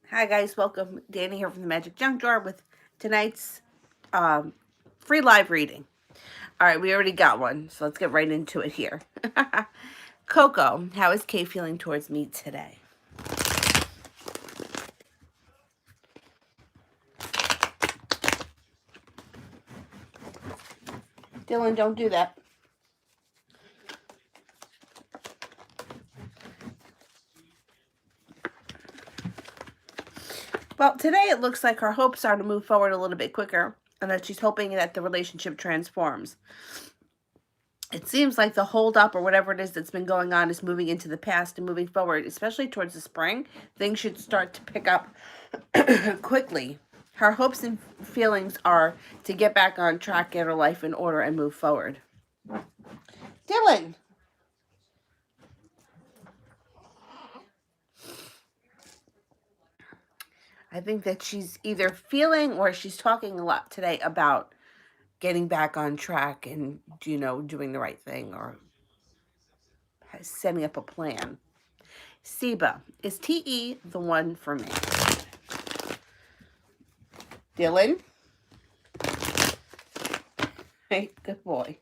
Hi guys, welcome. Danny here from the Magic Junk Drawer with tonight's free live reading. All right, we already got one, so let's get right into it here. Coco, how is Kay feeling towards me today? Dylan, don't do that. Well, today it looks like her hopes are to move forward a little bit quicker and that she's hoping that the relationship transforms. It seems like the hold-up or whatever it is that's been going on is moving into the past and moving forward, especially towards the spring. Things should start to pick up quickly. Her hopes and feelings are to get back on track, get her life in order, and move forward. Dylan! I think that she's either feeling or she's talking a lot today about getting back on track and, doing the right thing or setting up a plan. Seba, is TE the one for me? Dylan? Hey, good boy.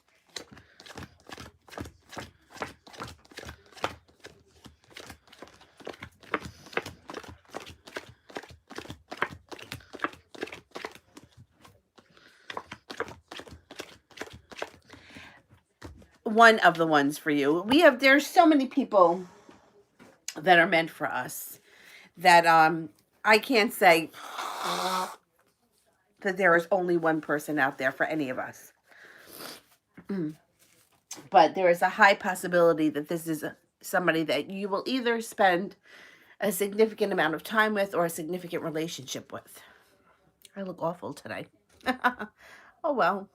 One of the ones for you. There's so many people that are meant for us that I can't say that there is only one person out there for any of us. But there is a high possibility that this is somebody that you will either spend a significant amount of time with or a significant relationship with. I look awful today. Oh well.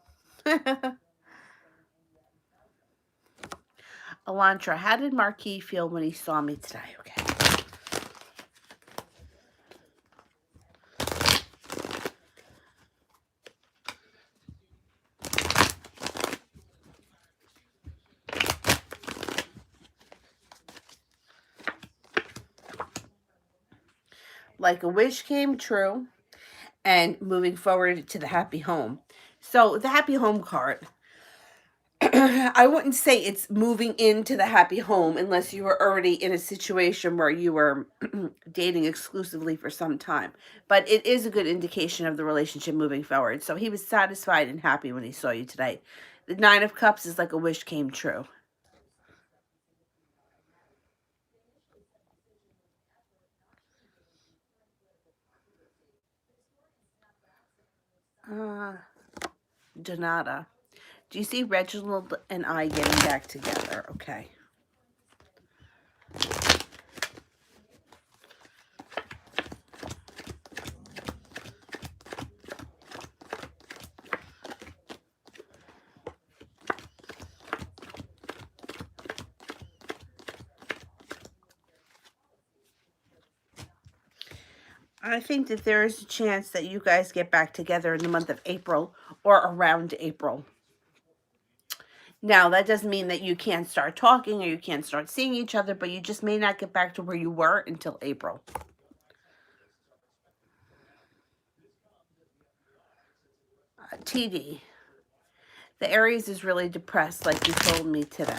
Elantra, how did Marquis feel when he saw me today? Okay. Like a wish came true and moving forward to the happy home. So the happy home card, I wouldn't say it's moving into the happy home unless you were already in a situation where you were dating exclusively for some time. But it is a good indication of the relationship moving forward. So he was satisfied and happy when he saw you today. The Nine of Cups is like a wish came true. Donata. Do you see Reginald and I getting back together? Okay. I think that there is a chance that you guys get back together in the month of April or around April. Now, that doesn't mean that you can't start talking or you can't start seeing each other, but you just may not get back to where you were until April. TD. The Aries is really depressed, like you told me today.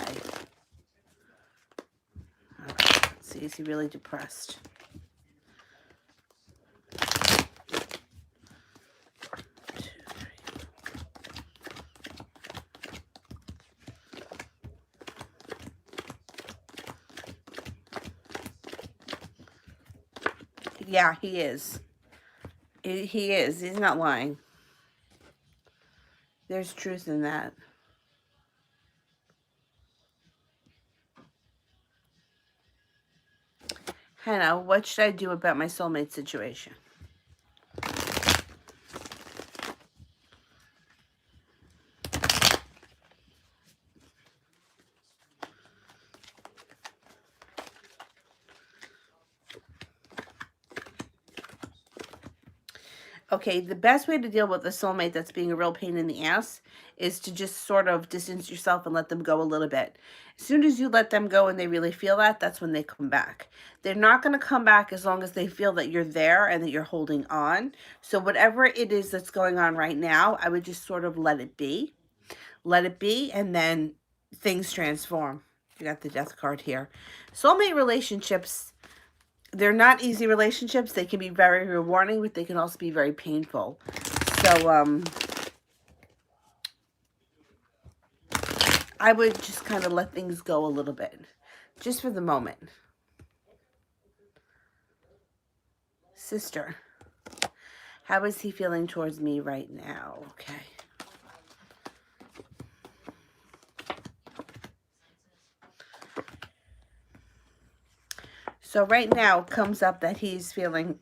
Okay, let's see, is he really depressed? Yeah, he is. He is. He's not lying. There's truth in that. Hannah, what should I do about my soulmate situation? Okay, the best way to deal with a soulmate that's being a real pain in the ass is to just sort of distance yourself and let them go a little bit. As soon as you let them go and they really feel that, that's when they come back. They're not going to come back as long as they feel that you're there and that you're holding on. So whatever it is that's going on right now, I would just sort of let it be. Let it be, and then things transform. You got the death card here. Soulmate relationships, they're not easy relationships. They can be very rewarding, but they can also be very painful. So, I would just kind of let things go a little bit, just for the moment. Sister, how is he feeling towards me right now? Okay. So right now it comes up that he's feeling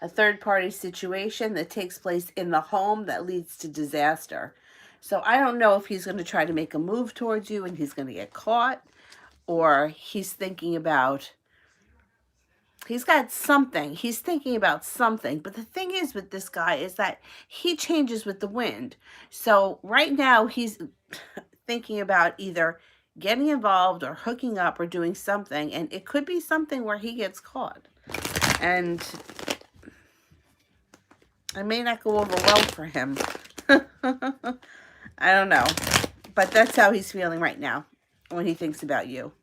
a third-party situation that takes place in the home that leads to disaster. So I don't know if he's going to try to make a move towards you and he's going to get caught, or he's thinking about, he's got something. He's thinking about something. But the thing is with this guy is that he changes with the wind. So right now he's thinking about either getting involved or hooking up or doing something. And it could be something where he gets caught. And it may not go over well for him. I don't know. But that's how he's feeling right now when he thinks about you.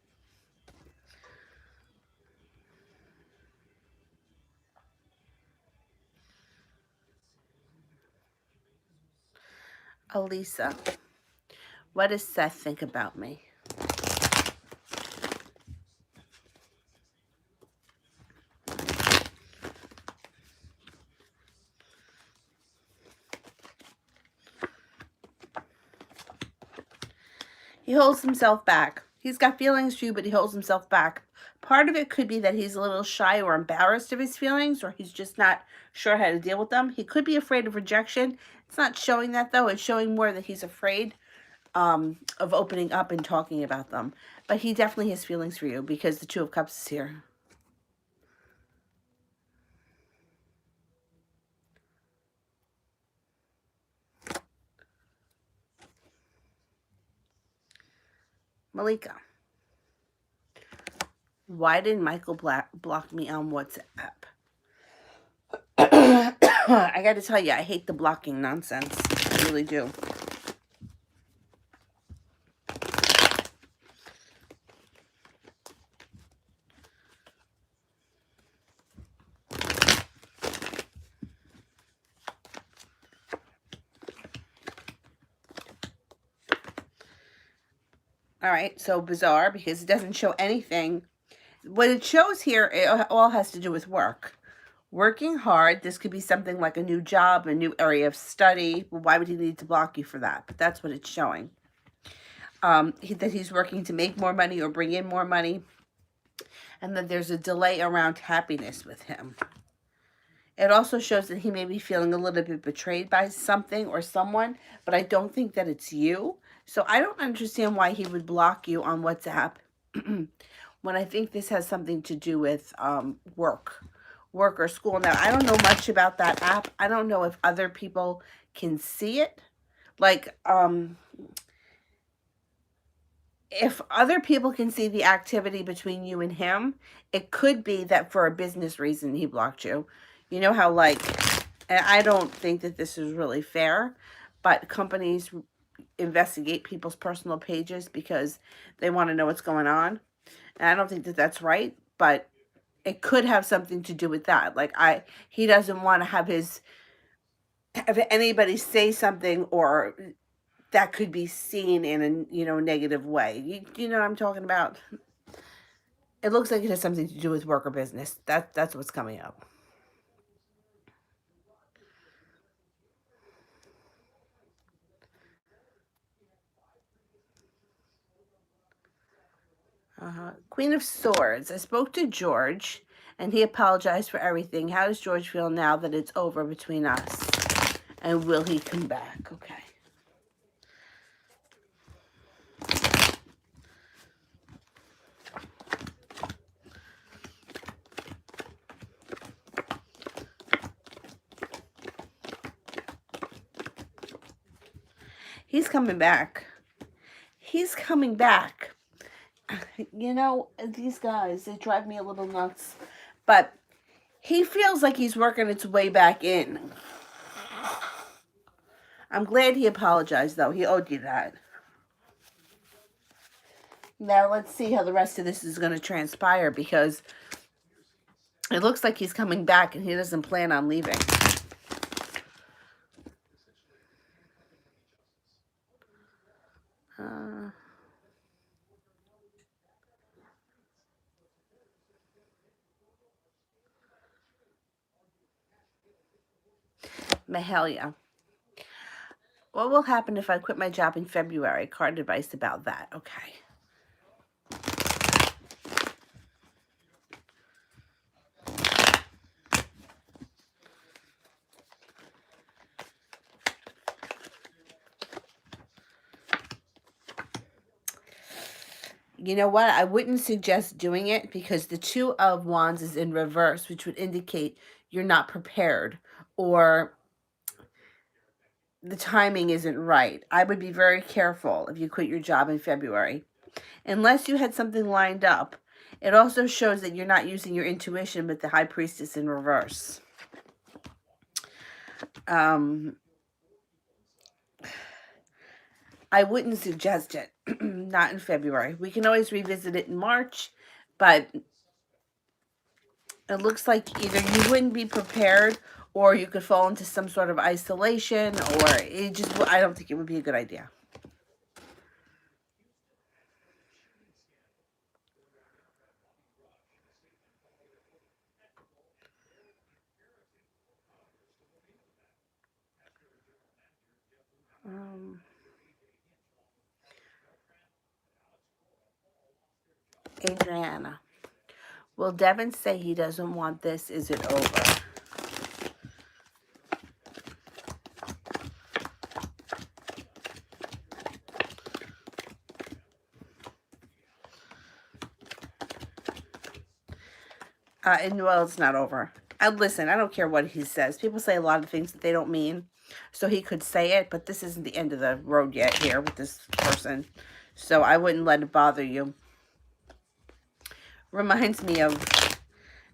Elisa, what does Seth think about me? He holds himself back. He's got feelings for you, but he holds himself back. Part of it could be that he's a little shy or embarrassed of his feelings, or he's just not sure how to deal with them. He could be afraid of rejection. It's not showing that, though. It's showing more that he's afraid of opening up and talking about them. But he definitely has feelings for you because the Two of Cups is here. Malika, why did Michael block me on WhatsApp? I got to tell you, I hate the blocking nonsense. I really do. All right, so bizarre because it doesn't show anything. What it shows here, it all has to do with work. Working hard. This could be something like a new job, a new area of study. Well, why would he need to block you for that? But that's what it's showing. That he's working to make more money or bring in more money. And that there's a delay around happiness with him. It also shows that he may be feeling a little bit betrayed by something or someone, but I don't think that it's you. So I don't understand why he would block you on WhatsApp when I think this has something to do with work or school. Now, I don't know much about that app. I don't know if other people can see it. Like, if other people can see the activity between you and him, it could be that for a business reason he blocked you. You know how, like, and I don't think that this is really fair, but companies investigate people's personal pages because they want to know what's going on. And I don't think that that's right, but it could have something to do with that. Like, he doesn't want to have anybody say something or that could be seen in a negative way. You know what I'm talking about? It looks like it has something to do with work or business. That's what's coming up. Queen of Swords. I spoke to George, and he apologized for everything. How does George feel now that it's over between us? And will he come back? Okay. He's coming back. He's coming back. You know, these guys, they drive me a little nuts. But he feels like he's working its way back in. I'm glad he apologized, though. He owed you that. Now, let's see how the rest of this is going to transpire, because it looks like he's coming back and he doesn't plan on leaving. Mahalia. What will happen if I quit my job in February? Card advice about that. Okay. You know what? I wouldn't suggest doing it, because the Two of Wands is in reverse, which would indicate you're not prepared, or the timing isn't right. I would be very careful if you quit your job in February, unless you had something lined up. It also shows that you're not using your intuition with the High Priestess in reverse. I wouldn't suggest it. Not in February. We can always revisit it in March, but it looks like either you wouldn't be prepared, or you could fall into some sort of isolation, or it just, I don't think it would be a good idea. Adriana. Will Devin say he doesn't want this? Is it over? And well, it's not over. Listen, I don't care what he says. People say a lot of things that they don't mean. So he could say it, but this isn't the end of the road yet here with this person. So I wouldn't let it bother you. Reminds me of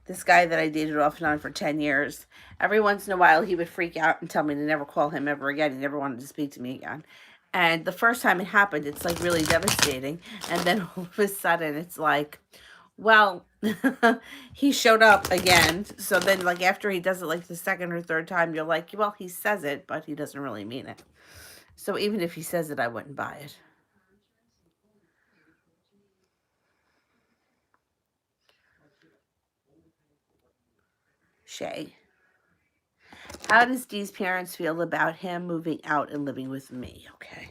this guy that I dated off and on for 10 years. Every once in a while, he would freak out and tell me to never call him ever again. He never wanted to speak to me again. And the first time it happened, it's like really devastating. And then all of a sudden, it's like, well, he showed up again. So then, like, after he does it like the second or third time, you're like, well, he says it, but he doesn't really mean it. So even if he says it, I wouldn't buy it. Shay. How does Dee's parents feel about him moving out and living with me? Okay.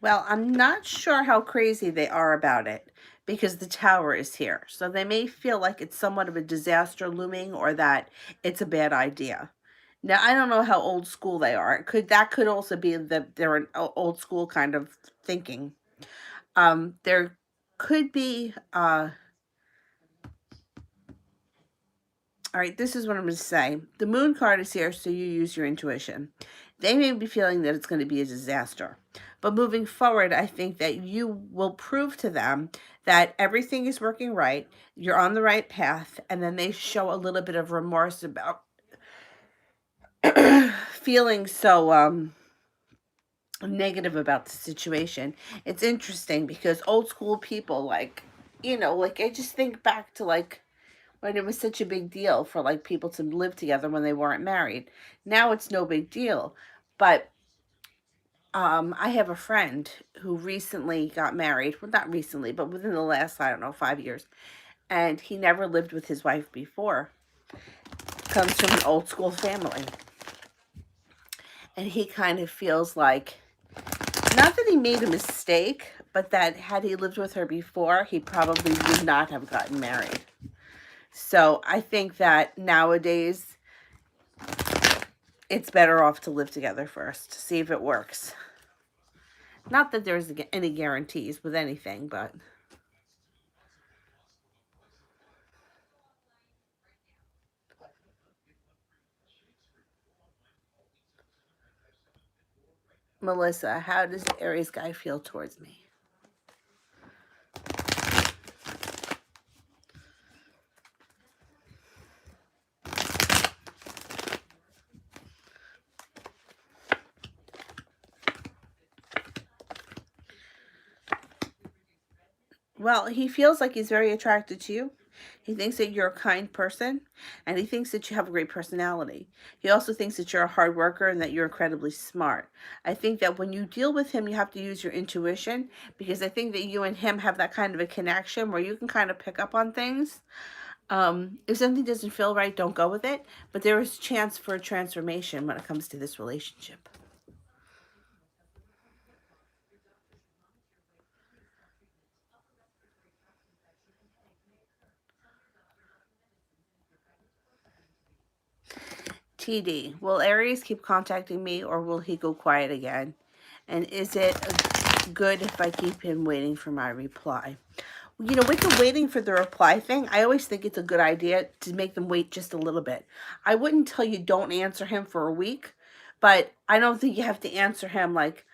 Well, I'm not sure how crazy they are about it, because the tower is here. So they may feel like it's somewhat of a disaster looming, or that it's a bad idea. Now, I don't know how old school they are. That could also be that they're an old school kind of thinking. There could be all right, this is what I'm going to say. The moon card is here, so you use your intuition. They may be feeling that it's going to be a disaster. But moving forward, I think that you will prove to them that everything is working right, you're on the right path, and then they show a little bit of remorse about feeling so negative about the situation. It's interesting, because old school people, like, like, I just think back to, like, when it was such a big deal for, like, people to live together when they weren't married. Now it's no big deal. But I have a friend who recently got married. Well, not recently, but within the last, I don't know, 5 years. And he never lived with his wife before. Comes from an old school family. And he kind of feels like, not that he made a mistake, but that had he lived with her before, he probably would not have gotten married. So I think that nowadays it's better off to live together first, see if it works. Not that there's any guarantees with anything, but Melissa, how does the Aries guy feel towards me? Well, he feels like he's very attracted to you. He thinks that you're a kind person, and he thinks that you have a great personality. He also thinks that you're a hard worker and that you're incredibly smart. I think that when you deal with him, you have to use your intuition, because I think that you and him have that kind of a connection where you can kind of pick up on things. If something doesn't feel right, don't go with it. But there is a chance for a transformation when it comes to this relationship. TD, will Aries keep contacting me, or will he go quiet again? And is it good if I keep him waiting for my reply? You know, with the waiting for the reply thing, I always think it's a good idea to make them wait just a little bit. I wouldn't tell you don't answer him for a week, but I don't think you have to answer him like,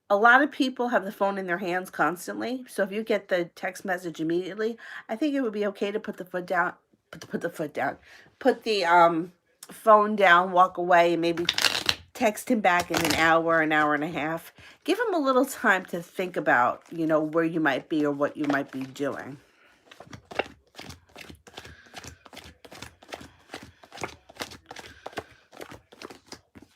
a lot of people have the phone in their hands constantly. So if you get the text message immediately, I think it would be okay to put the foot down, put the foot down, put the phone down, walk away, and maybe text him back in an hour and a half. Give him a little time to think about, you know, where you might be or what you might be doing.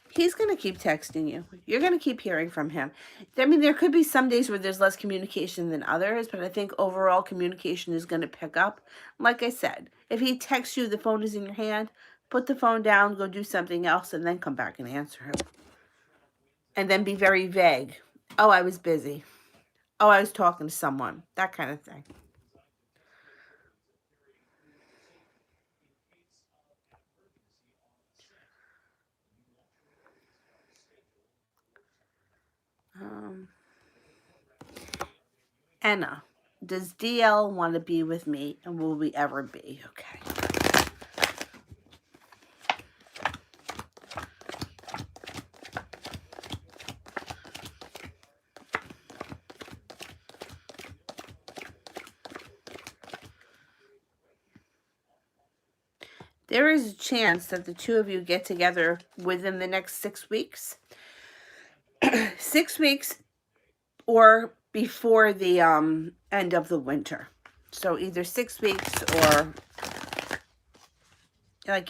He's going to keep texting you. You're going to keep hearing from him. I mean, there could be some days where there's less communication than others, but I think overall communication is going to pick up. Like I said, if he texts you, the phone is in your hand, put the phone down, go do something else, and then come back and answer him. And then be very vague. Oh, I was busy. Oh, I was talking to someone. That kind of thing. Anna, does DL want to be with me, and will we ever be? Okay. There is a chance that the two of you get together within the next 6 weeks. 6 weeks or before the end of the winter. So either 6 weeks or like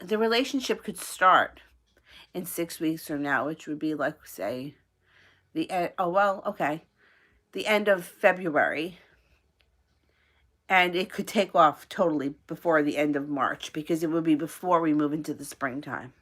the relationship could start in 6 weeks from now, which would be like, say, the end. Oh, well, okay. The end of February. And it could take off totally before the end of March, because it would be before we move into the springtime.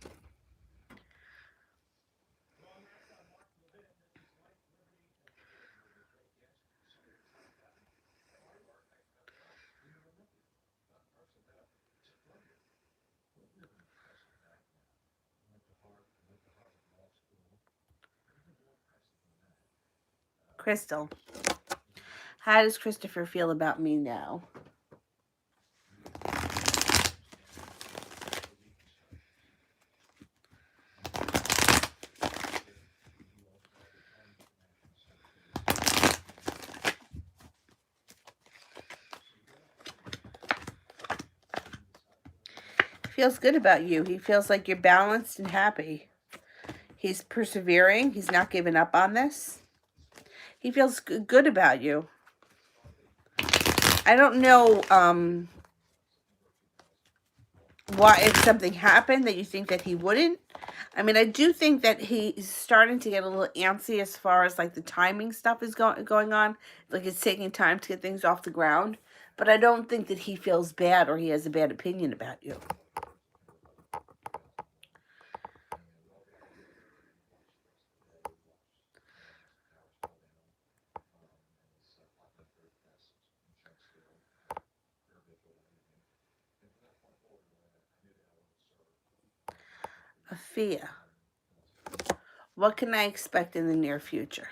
Crystal, how does Christopher feel about me now? Feels good about you. He feels like you're balanced and happy. He's persevering. He's not giving up on this. He feels good about you. I don't know why, if something happened that you think that he wouldn't. I mean, I do think that he's starting to get a little antsy as far as like the timing stuff is going on. Like it's taking time to get things off the ground. But I don't think that he feels bad or he has a bad opinion about you. Afia, what can I expect in the near future?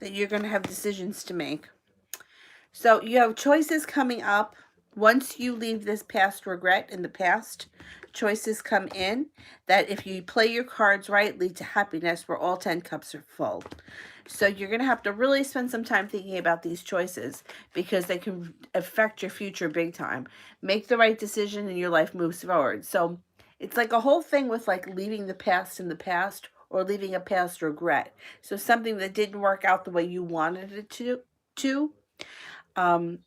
that you're going to have decisions to make. So you have choices coming up. Once you leave this past regret in the past, choices come in that if you play your cards right, lead to happiness where all 10 cups are full. So you're going to have to really spend some time thinking about these choices because they can affect your future big time. Make the right decision and your life moves forward. So it's like a whole thing with like leaving the past in the past or leaving a past regret. So something that didn't work out the way you wanted it to um,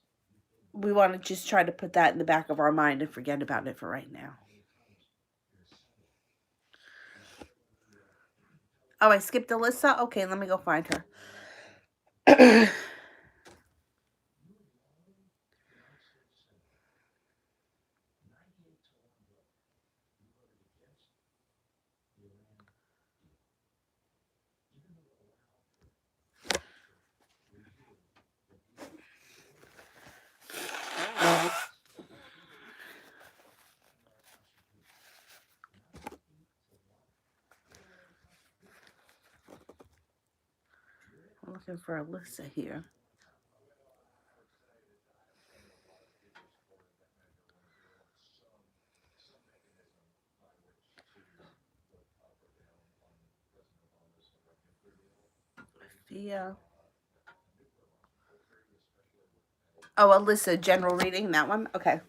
we want to just try to put that in the back of our mind and forget about it for right now. Oh, I skipped Alyssa? Okay, let me go find her. I'm looking for Alyssa here. Yeah. Oh, Alyssa, general reading, that one? Okay.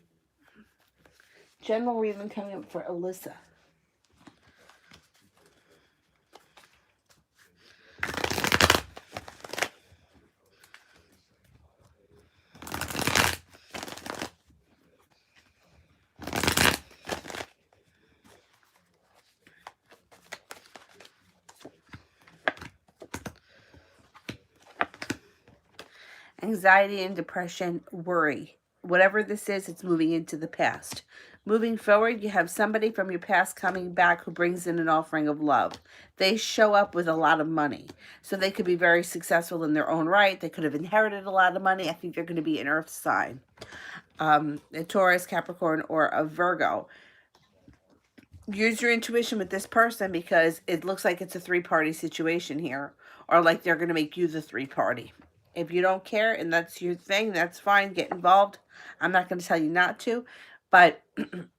General reading coming up for Alyssa. Anxiety and depression, worry. Whatever this is, it's moving into the past. Moving forward, you have somebody from your past coming back who brings in an offering of love. They show up with a lot of money. So they could be very successful in their own right. They could have inherited a lot of money. I think they're going to be an earth sign. A Taurus, Capricorn, or a Virgo. Use your intuition with this person because it looks like it's a three-party situation here, or like they're going to make you the three-party. If you don't care and that's your thing, that's fine. Get involved. I'm not going to tell you not to, but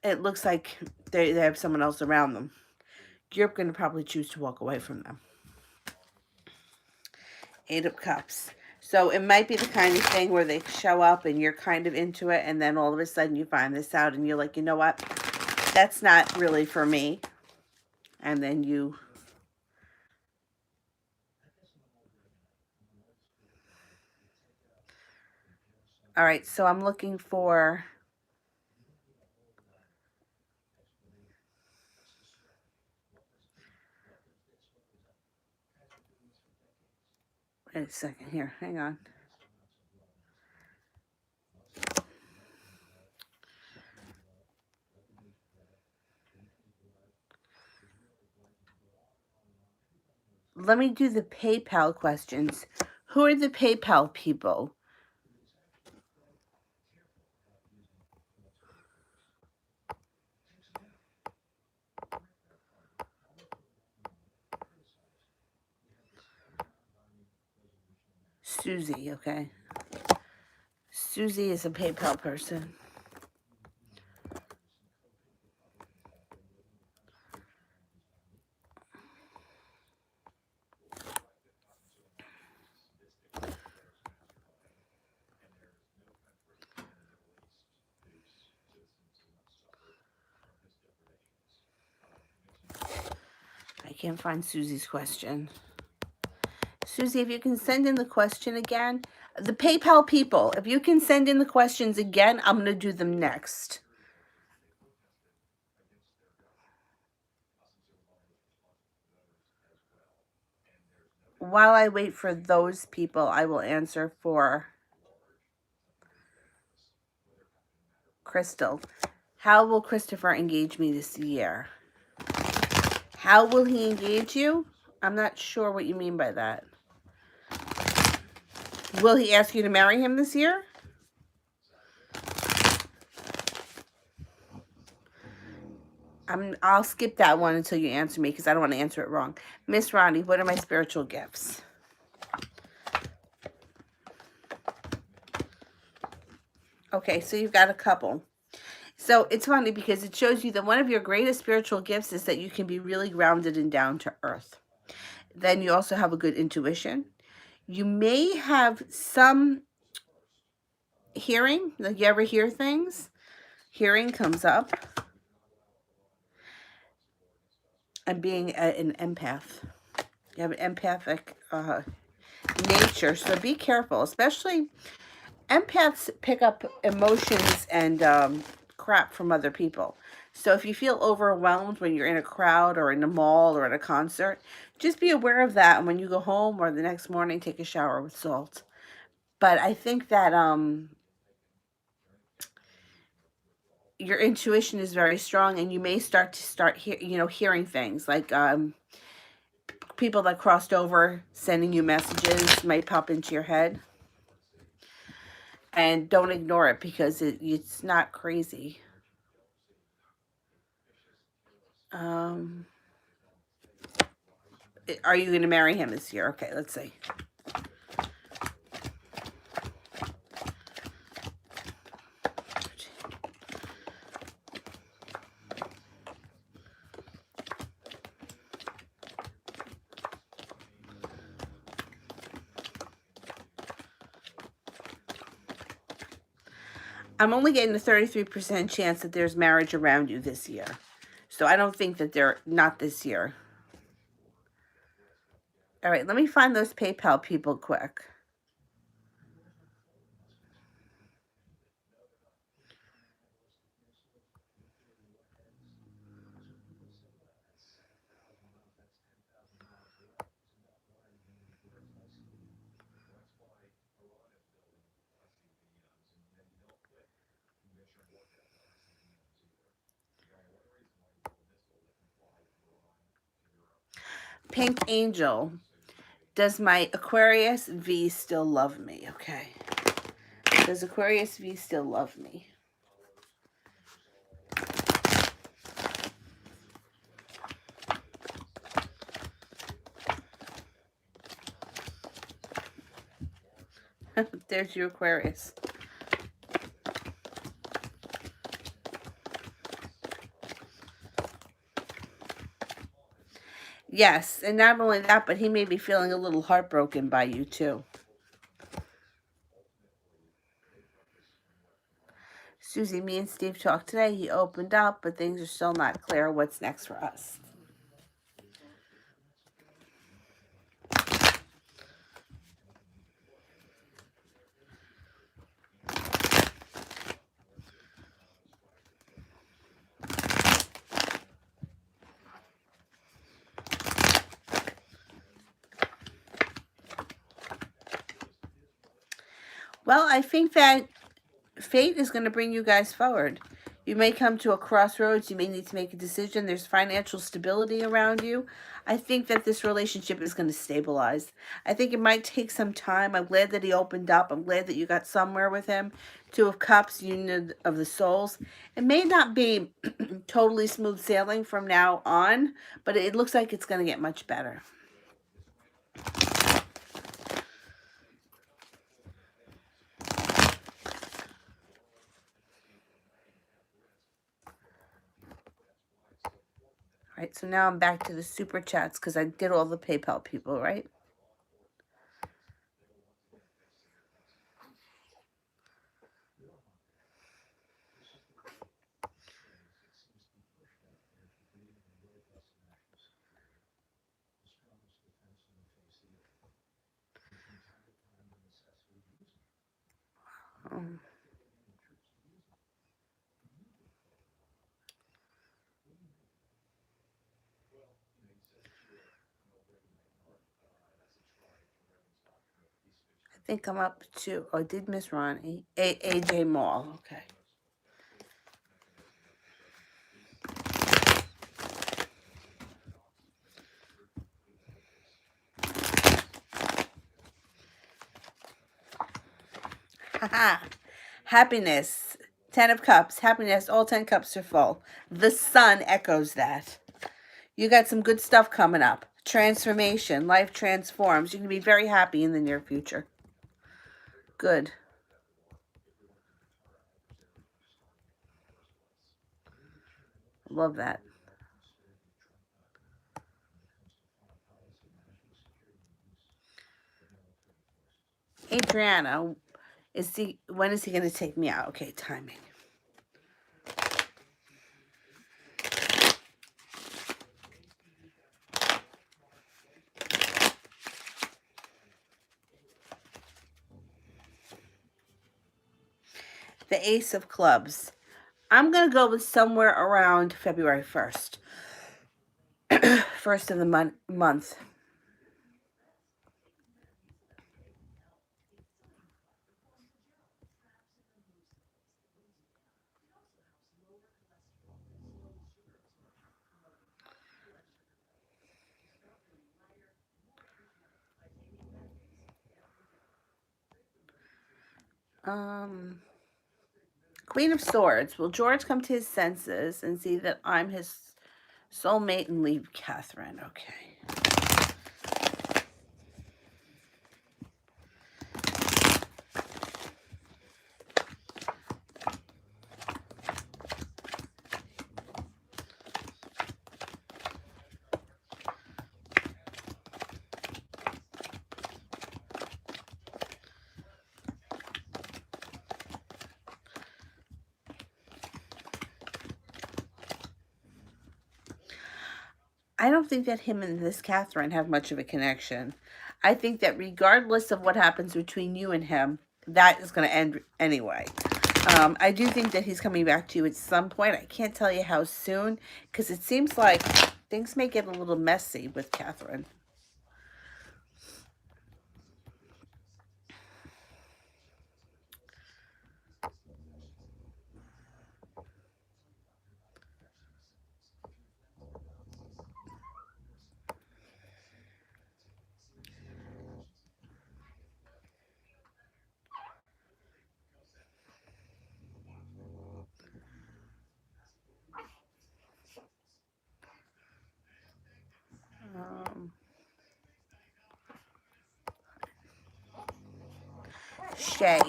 it looks like they have someone else around them. You're going to probably choose to walk away from them. 8 of Cups. So it might be the kind of thing where they show up and you're kind of into it, and then all of a sudden you find this out and you're like, you know what? That's not really for me. And then you... All right, so I'm looking for... Wait a second here. Hang on. Let me do the PayPal questions. Who are the PayPal people? Susie, okay. Susie is a PayPal person. I can't find Susie's question. Susie, if you can send in the question again. The PayPal people, if you can send in the questions again, I'm going to do them next. While I wait for those people, I will answer for Crystal. How will Christopher engage me this year? How will he engage you? I'm not sure what you mean by that. Will he ask you to marry him this year? I'll skip that one until you answer me because I don't want to answer it wrong. Miss Ronnie, what are my spiritual gifts? Okay, so you've got a couple. So it's funny because it shows you that one of your greatest spiritual gifts is that you can be really grounded and down to earth. Then you also have a good intuition. You may have some hearing, like you ever hear things. Hearing comes up, and being an empath. You have an empathic nature, so be careful. Especially empaths pick up emotions and crap from other people. So if you feel overwhelmed when you're in a crowd or in a mall or at a concert, just be aware of that. And when you go home or the next morning, take a shower with salt. But I think that your intuition is very strong, and you may hearing things like people that crossed over sending you messages might pop into your head. And don't ignore it because it's not crazy. Um, are you going to marry him this year? Okay, let's see. I'm only getting a 33% chance that there's marriage around you this year. So I don't think that they're not this year. All right, let me find those PayPal people quick. Pink Angel. Does my Aquarius V still love me? Okay. Does Aquarius V still love me? There's your Aquarius. Yes, and not only that, but he may be feeling a little heartbroken by you too. Susie, me and Steve talked today. He opened up, but things are still not clear what's next for us. Well, I think that fate is going to bring you guys forward. You may come to a crossroads. You may need to make a decision. There's financial stability around you. I think that this relationship is going to stabilize. I think it might take some time. I'm glad that he opened up. I'm glad that you got somewhere with him. Two of Cups, Union of the Souls. It may not be totally smooth sailing from now on, but it looks like it's going to get much better. All right, so now I'm back to the super chats because I did all the PayPal people, right? Um, I think I'm up to, oh, I did miss Ronnie. AJ Mall, okay. Haha. Happiness. 10 of Cups. Happiness. All 10 cups are full. The sun echoes that. You got some good stuff coming up. Transformation. Life transforms. You're going to be very happy in the near future. Good. Love that. Adriana, when is he going to take me out? Okay, timing. The Ace of Clubs. I'm going to go with somewhere around February 1st. First of the month. Queen of Swords. Will George come to his senses and see that I'm his soulmate and leave Catherine? Okay. I don't think that him and this Catherine have much of a connection. I think that regardless of what happens between you and him, that is going to end anyway. I do think that he's coming back to you at some point. I can't tell you how soon, because it seems like things may get a little messy with Catherine. Um, Shay,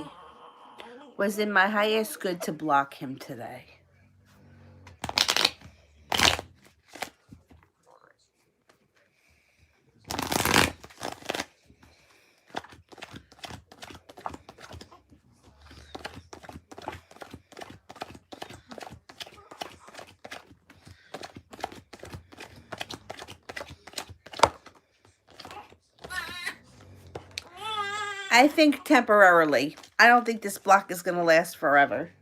was in my highest good to block him today? I think temporarily. I don't think this block is going to last forever.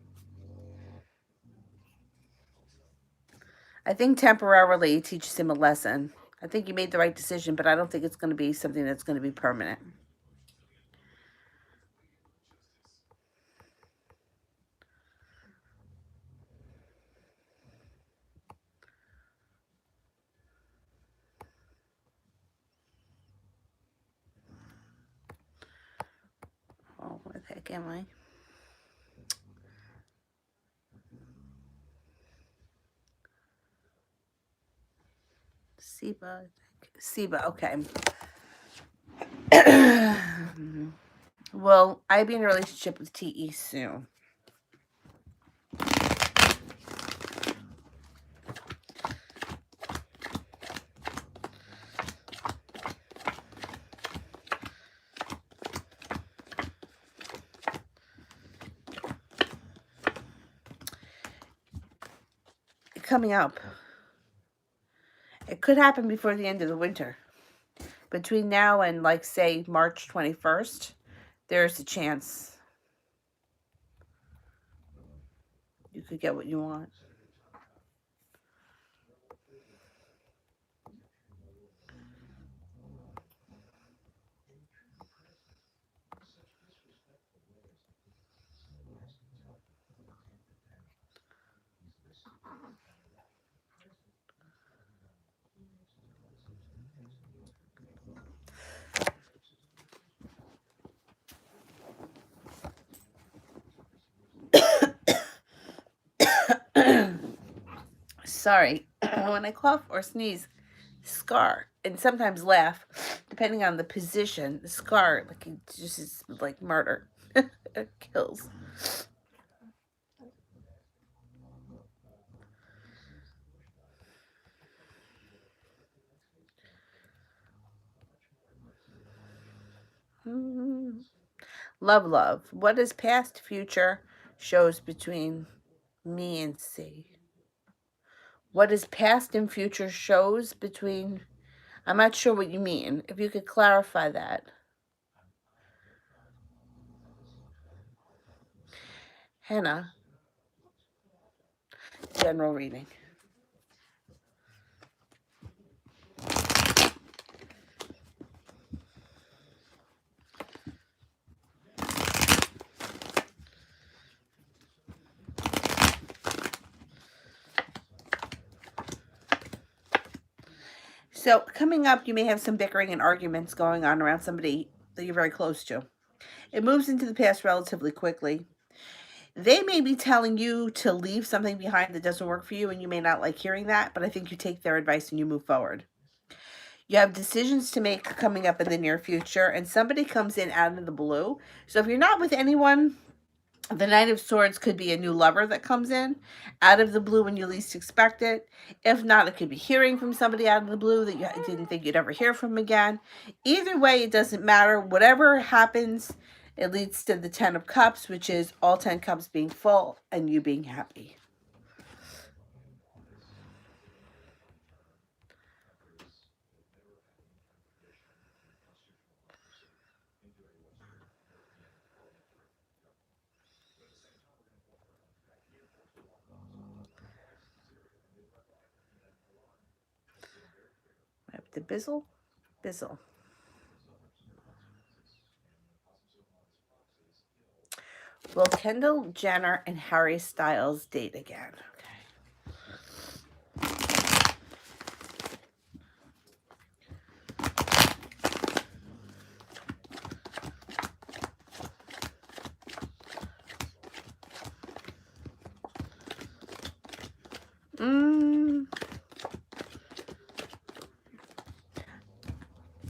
I think temporarily it teaches him a lesson. I think you made the right decision, but I don't think it's going to be something that's going to be permanent. Oh, where the heck am I? Seba, okay. Will I be in a relationship with TE soon? Coming up. It could happen before the end of the winter. Between now and, like, say, March 21st, there's a chance you could get what you want. Sorry, when I cough or sneeze, scar, and sometimes laugh, depending on the position, the scar, like, it just is like murder. It kills. Hmm. Love, love. What is past, future shows between me and C? What is past and future shows between? I'm not sure what you mean. If you could clarify that. Hannah, general reading. So, coming up, you may have some bickering and arguments going on around somebody that you're very close to. It moves into the past relatively quickly. They may be telling you to leave something behind that doesn't work for you, and you may not like hearing that, but I think you take their advice and you move forward. You have decisions to make coming up in the near future, and somebody comes in out of the blue. So, if you're not with anyone, the Knight of Swords could be a new lover that comes in out of the blue when you least expect it. If not, it could be hearing from somebody out of the blue that you didn't think you'd ever hear from again. Either way, it doesn't matter. Whatever happens, it leads to the Ten of Cups, which is all 10 cups being full and you being happy. I have the Bizzle. Bizzle. Will Kendall Jenner and Harry Styles date again?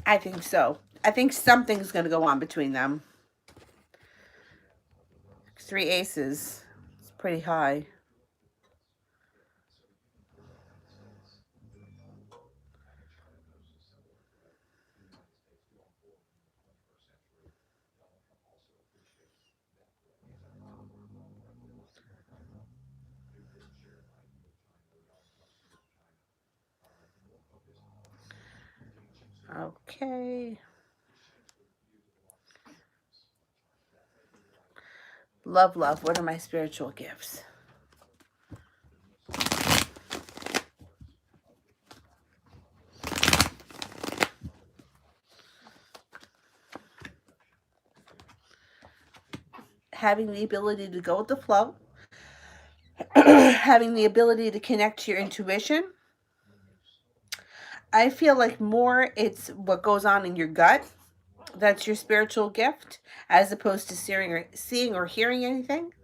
I think so. I think something's going to go on between them. 3 aces. It's pretty high. Okay. Love, love. What are my spiritual gifts? Having the ability to go with the flow, having the ability to connect to your intuition. I feel like more it's what goes on in your gut. That's your spiritual gift, as opposed to seeing or hearing anything.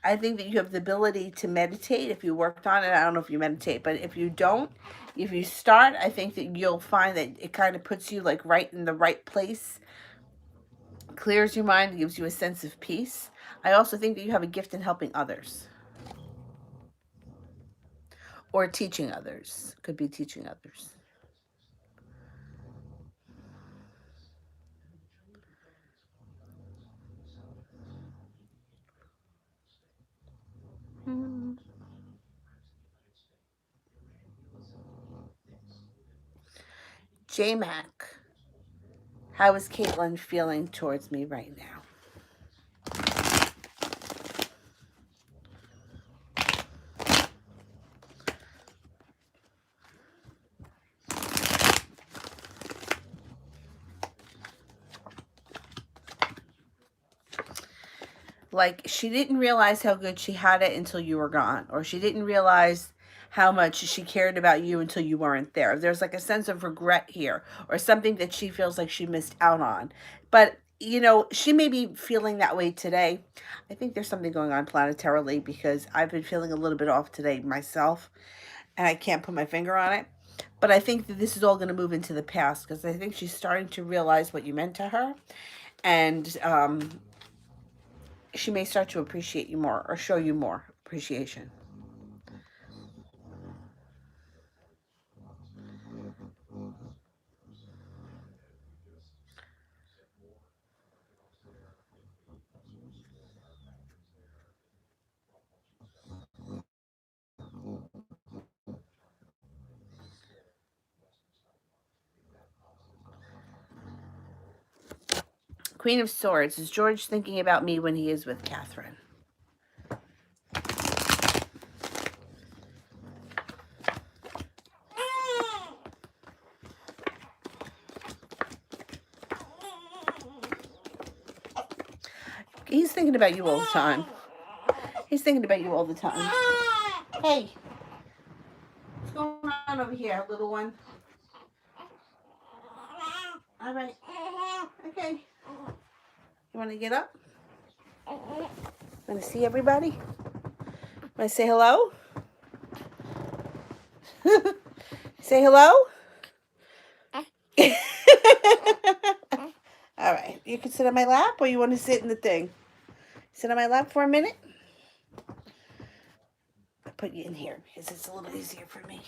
I think that you have the ability to meditate if you worked on it. I don't know if you meditate, but if you don't, if you start, I think that you'll find that it kind of puts you like right in the right place, clears your mind, gives you a sense of peace. I also think that you have a gift in helping others or teaching others. Could be teaching others. Hmm. J Mac, how is Caitlin feeling towards me right now? Like, she didn't realize how good she had it until you were gone, or she didn't realize how much she cared about you until you weren't there. There's like a sense of regret here, or something that she feels like she missed out on. But she may be feeling that way today. I think there's something going on planetarily, because I've been feeling a little bit off today myself, and I can't put my finger on it. But I think that this is all going to move into the past, because I think she's starting to realize what you meant to her, and she may start to appreciate you more or show you more appreciation. Queen of Swords. Is George thinking about me when he is with Catherine? He's thinking about you all the time. He's thinking about you all the time. Hey, what's going on over here, little one? All right. Okay. You want to get up? Want to see everybody? Want to say hello? Say hello? All right. You can sit on my lap, or you want to sit in the thing? Sit on my lap for a minute? I'll put you in here because it's a little easier for me.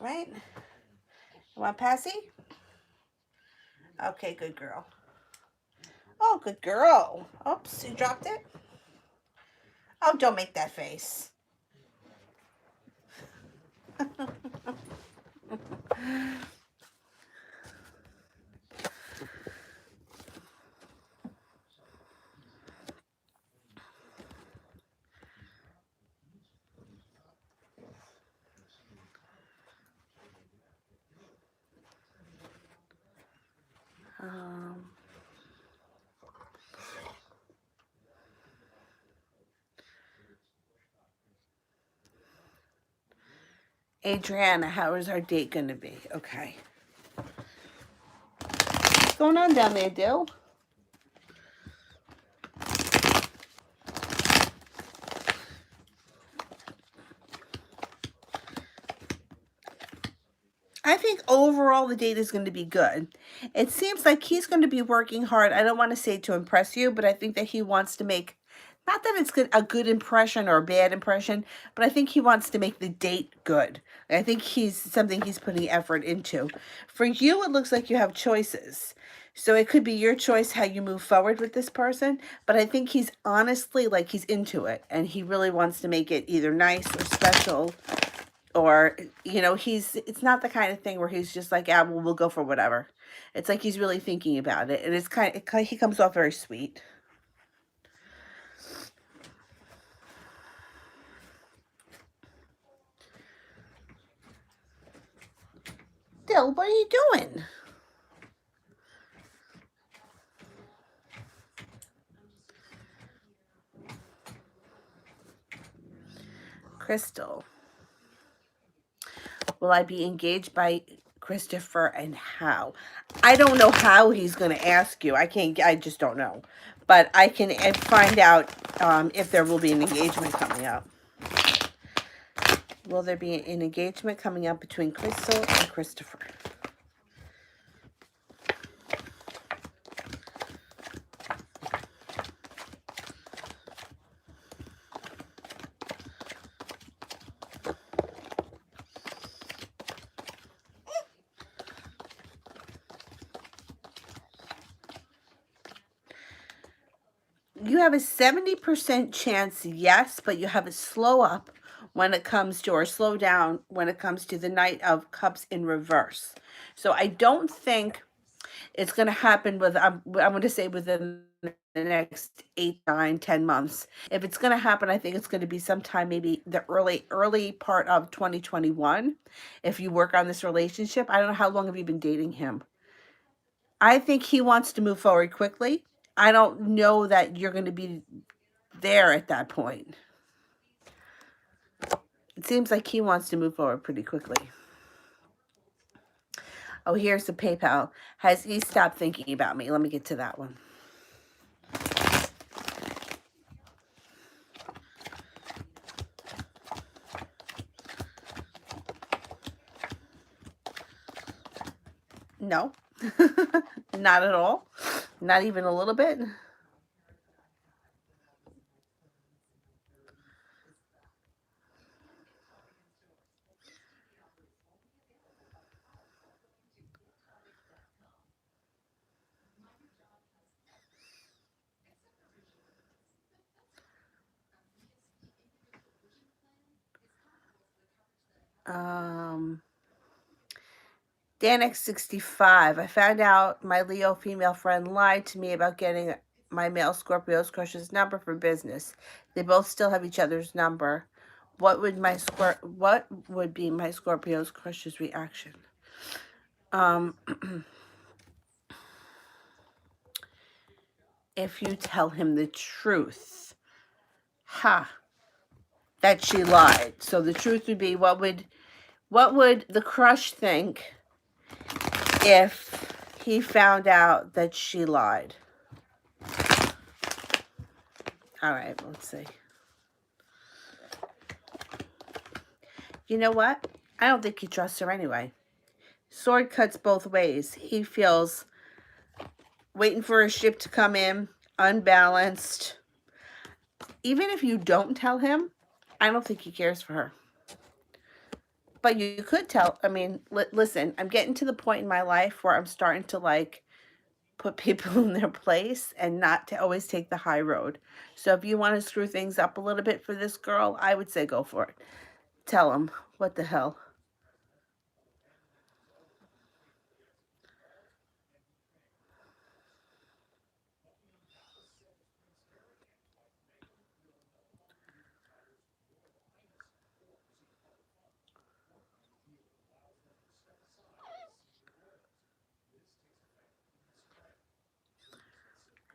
All right? You want Passy? Okay, good girl. Oh, good girl. Oops, you dropped it? Oh, don't make that face. Um, Adriana, how is our date going to be? Okay. What's going on down there, Dill? I think overall the date is going to be good. It seems like he's going to be working hard. I don't want to say to impress you, but I think that he wants to make, not that it's a good impression or a bad impression, but I think he wants to make the date good. I think something he's putting effort into. For you, it looks like you have choices. So it could be your choice how you move forward with this person, but I think he's honestly like he's into it and he really wants to make it either nice or special, or it's not the kind of thing where he's just like, yeah, well, we'll go for whatever. It's like he's really thinking about it, and he comes off very sweet. Dill, what are you doing? Crystal, will I be engaged by Christopher, and how? I don't know how he's going to ask you. I just don't know, but I can find out if there will be an engagement coming up. Will there be an engagement coming up between Crystal and Christopher? You have a 70% chance, yes, but you have a slow up when it comes to, or slow down when it comes to the Knight of Cups in reverse. So I don't think it's going to happen I'm going to say within the next 8, 9, 10 months. If it's going to happen, I think it's going to be sometime maybe the early part of 2021. If you work on this relationship, I don't know, how long have you been dating him? I think he wants to move forward quickly. I don't know that you're going to be there at that point. It seems like he wants to move forward pretty quickly. Oh, here's the PayPal. Has he stopped thinking about me? Let me get to that one. No, not at all. Not even a little bit. Um, DanX65. I found out my Leo female friend lied to me about getting my male Scorpio's crush's number for business. They both still have each other's number. What would be my Scorpio's crush's reaction? Um if you tell him the truth. Ha, that she lied. So the truth would be, what would the crush think if he found out that she lied? All right, let's see. You know what? I don't think he trusts her anyway. Sword cuts both ways. He feels waiting for a ship to come in, unbalanced. Even if you don't tell him, I don't think he cares for her. But you could tell. I mean, listen, I'm getting to the point in my life where I'm starting to like put people in their place and not to always take the high road. So if you want to screw things up a little bit for this girl, I would say go for it. Tell him. What the hell?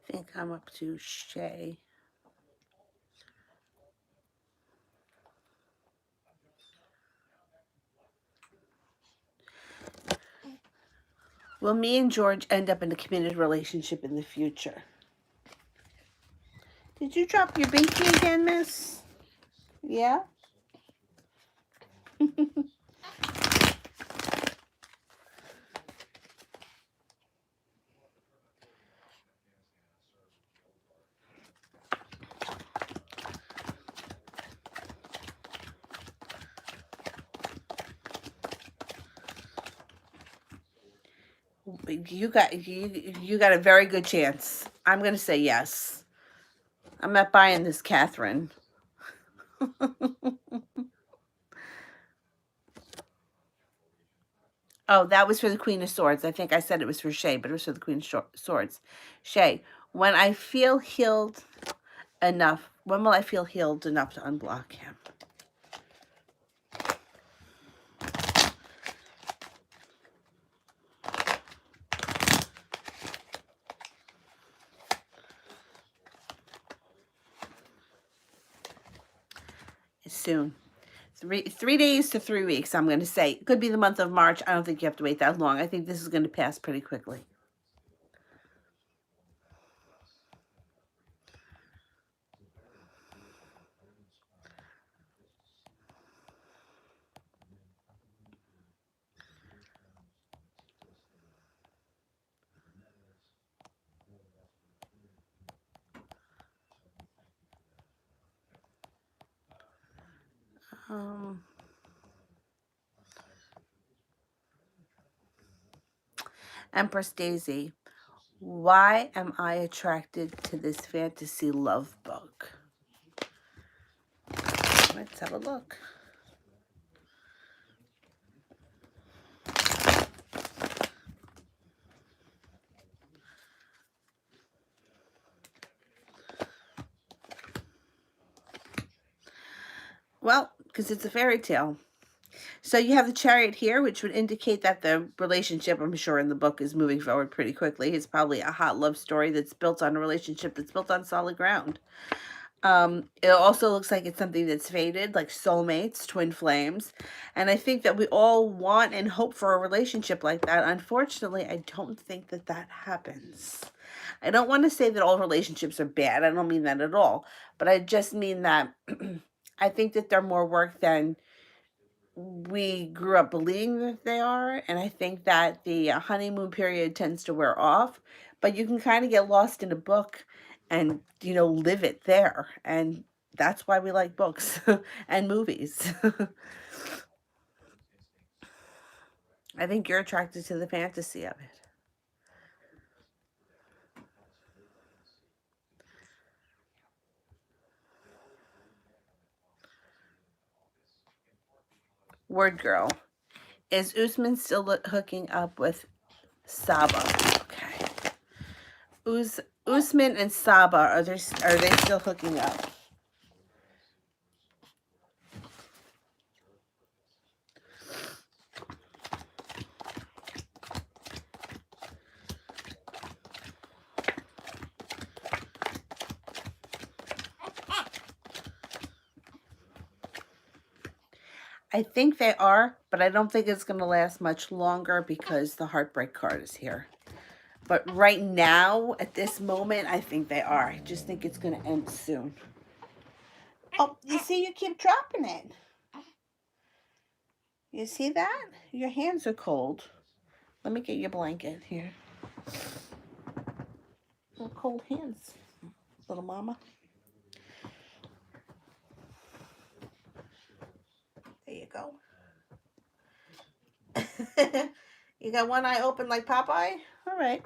I think I'm up to Shay. Will me and George end up in a committed relationship in the future? Did you drop your binky again, miss? Yeah? You got a very good chance. I'm going to say yes. I'm not buying this, Catherine. Oh, that was for the Queen of Swords. I think I said it was for Shay, but it was for the Queen of Swords. Shay, when I feel healed enough, when will I feel healed enough to unblock him? Soon. 3 days to 3 weeks, I'm going to say. It could be the month of March. I don't think you have to wait that long. I think this is going to pass pretty quickly. Empress Daisy, why am I attracted to this fantasy love book? Let's have a look. Well, because it's a fairy tale. So you have the Chariot here, which would indicate that the relationship, I'm sure in the book, is moving forward pretty quickly. It's probably a hot love story that's built on a relationship that's built on solid ground. It also looks like it's something that's faded, like soulmates, twin flames. And I think that we all want and hope for a relationship like that. Unfortunately, I don't think that that happens. I don't want to say that all relationships are bad. I don't mean that at all. But I just mean that I think that they're more work than we grew up believing that they are. And I think that the honeymoon period tends to wear off. But you can kind of get lost in a book and, live it there. And that's why we like books and movies. I think you're attracted to the fantasy of it. Word girl. Is Usman still hooking up with Saba? Okay. Usman and Saba, are they still hooking up? I think they are, but I don't think it's going to last much longer because the heartbreak card is here. But right now, at this moment, I think they are. I just think it's going to end soon. Oh, you see, you keep dropping it. You see that? Your hands are cold. Let me get your blanket here. Little cold hands, little mama. There you go. You got one eye open like Popeye? All right.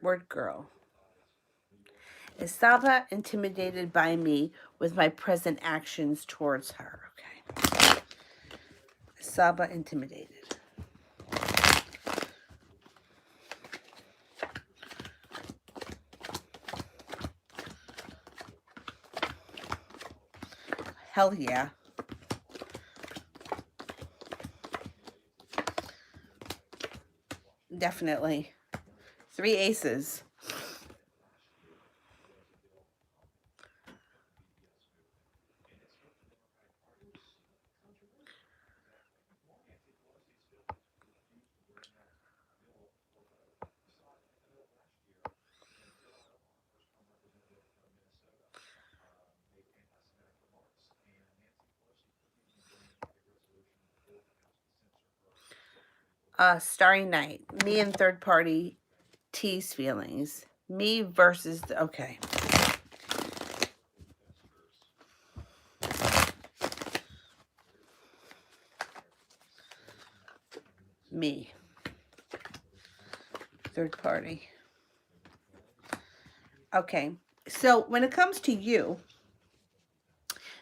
Word girl. Is Saba intimidated by me with my present actions towards her? Okay. Saba intimidated. Hell yeah. Definitely. 3 aces. Starry Night. Me and third party tease feelings. Me versus okay. Me. Third party. Okay. So when it comes to you,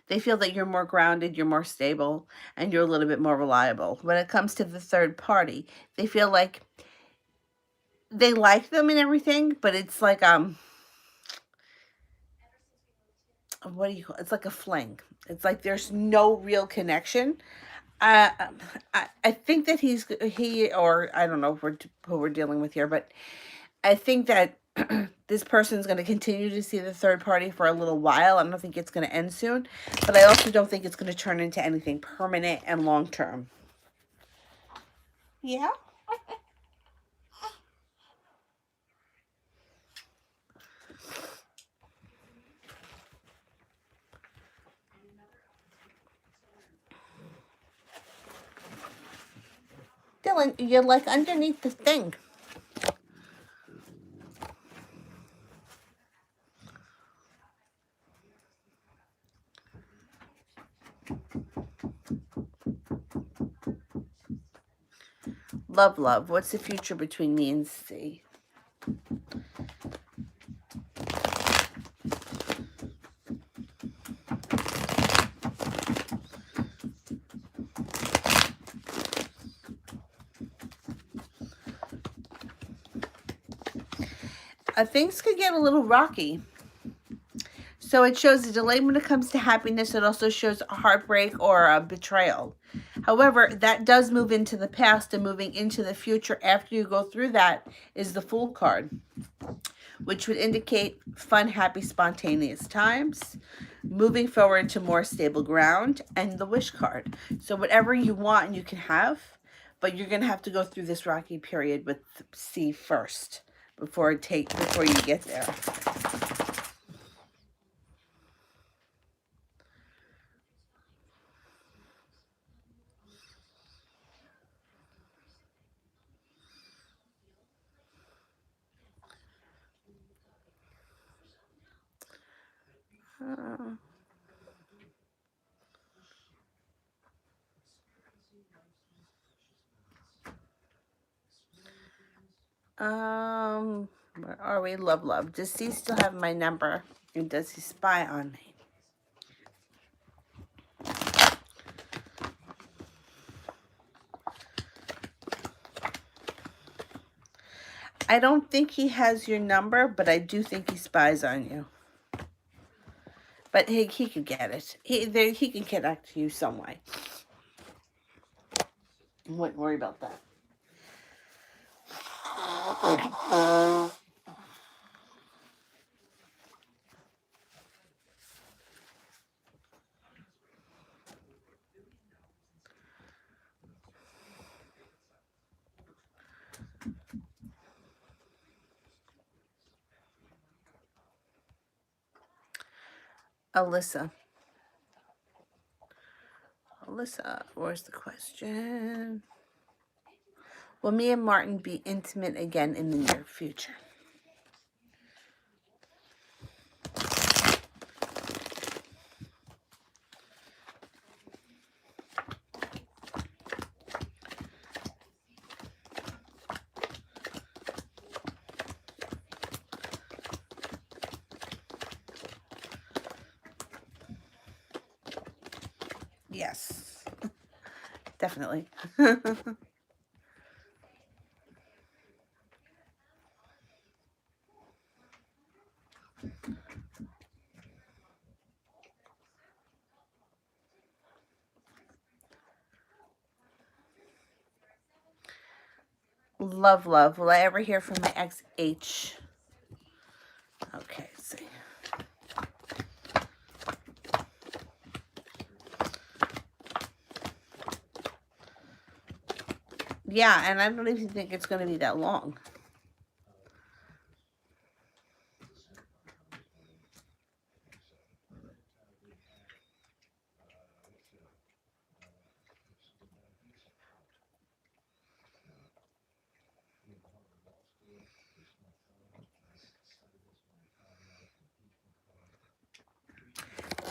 they feel that you're more grounded, you're more stable, and you're a little bit more reliable. When it comes to the third party, they feel like they like them and everything, but it's like what do you call it? It's like a fling. It's like there's no real connection. Uh, I think that he or I don't know who we're dealing with here, but I think that this person's going to continue to see the third party for a little while. I don't think it's going to end soon, but I also don't think it's going to turn into anything permanent and long term. Yeah. Dylan, you're like underneath the thing. Love. What's the future between me and C? Things could get a little rocky. So it shows a delay when it comes to happiness. It also shows a heartbreak or a betrayal. However, that does move into the past, and moving into the future after you go through that is the Fool card, which would indicate fun, happy, spontaneous times, moving forward to more stable ground, and the Wish card. So whatever you want, you can have, but you're going to have to go through this rocky period with C first before you get there. Uh, where are we? Love, love. Does he still have my number? And does he spy on me? I don't think he has your number, but I do think he spies on you. But he could get it. He can connect to you some way. Wouldn't worry about that. Alyssa. Alyssa, where's the question? Will me and Martin be intimate again in the near future? Yes, definitely. Love, love. Will I ever hear from my ex H? Okay, let's see. Yeah, and I don't even think it's going to be that long.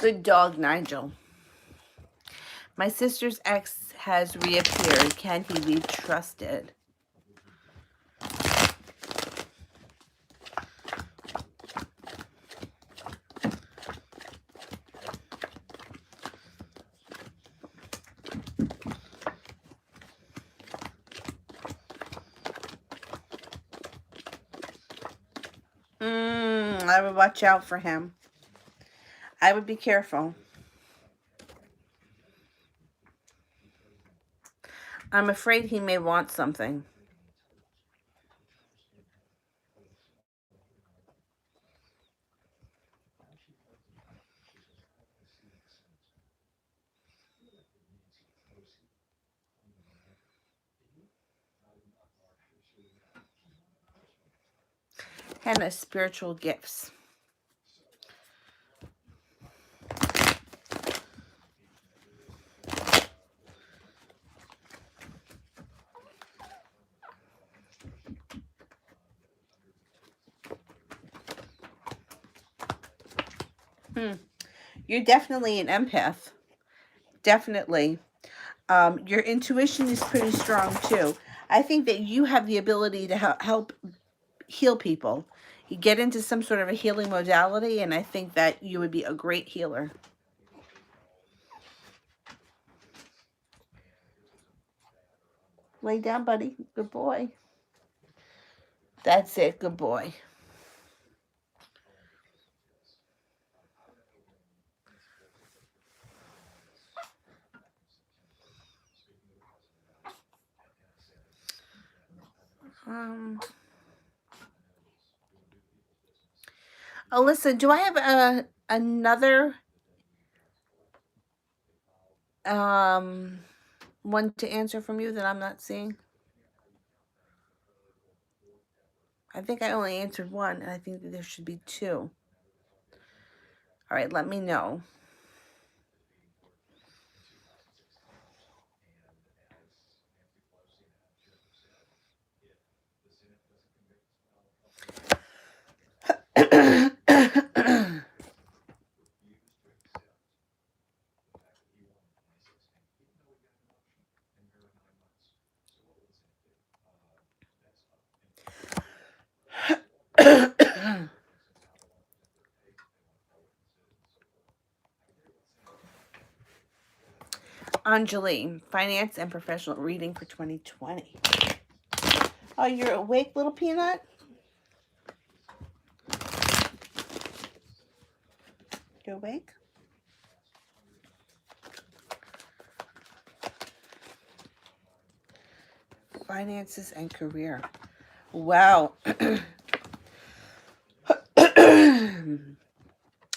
Good dog, Nigel. My sister's ex has reappeared. Can he be trusted? I would watch out for him. I would be careful. I'm afraid he may want something. Hannah, spiritual gifts. You're definitely an empath. Definitely. Your intuition is pretty strong too. I think that you have the ability to help heal people. You get into some sort of a healing modality, and I think that you would be a great healer. Lay down, buddy. Good boy. That's it. Good boy. Alyssa, do I have another one to answer from you that I'm not seeing? I think I only answered one, and I think that there should be two. All right, let me know. Anjali, finance and professional reading for 2020. Oh, you're awake, little peanut? You awake? Finances and career. Wow.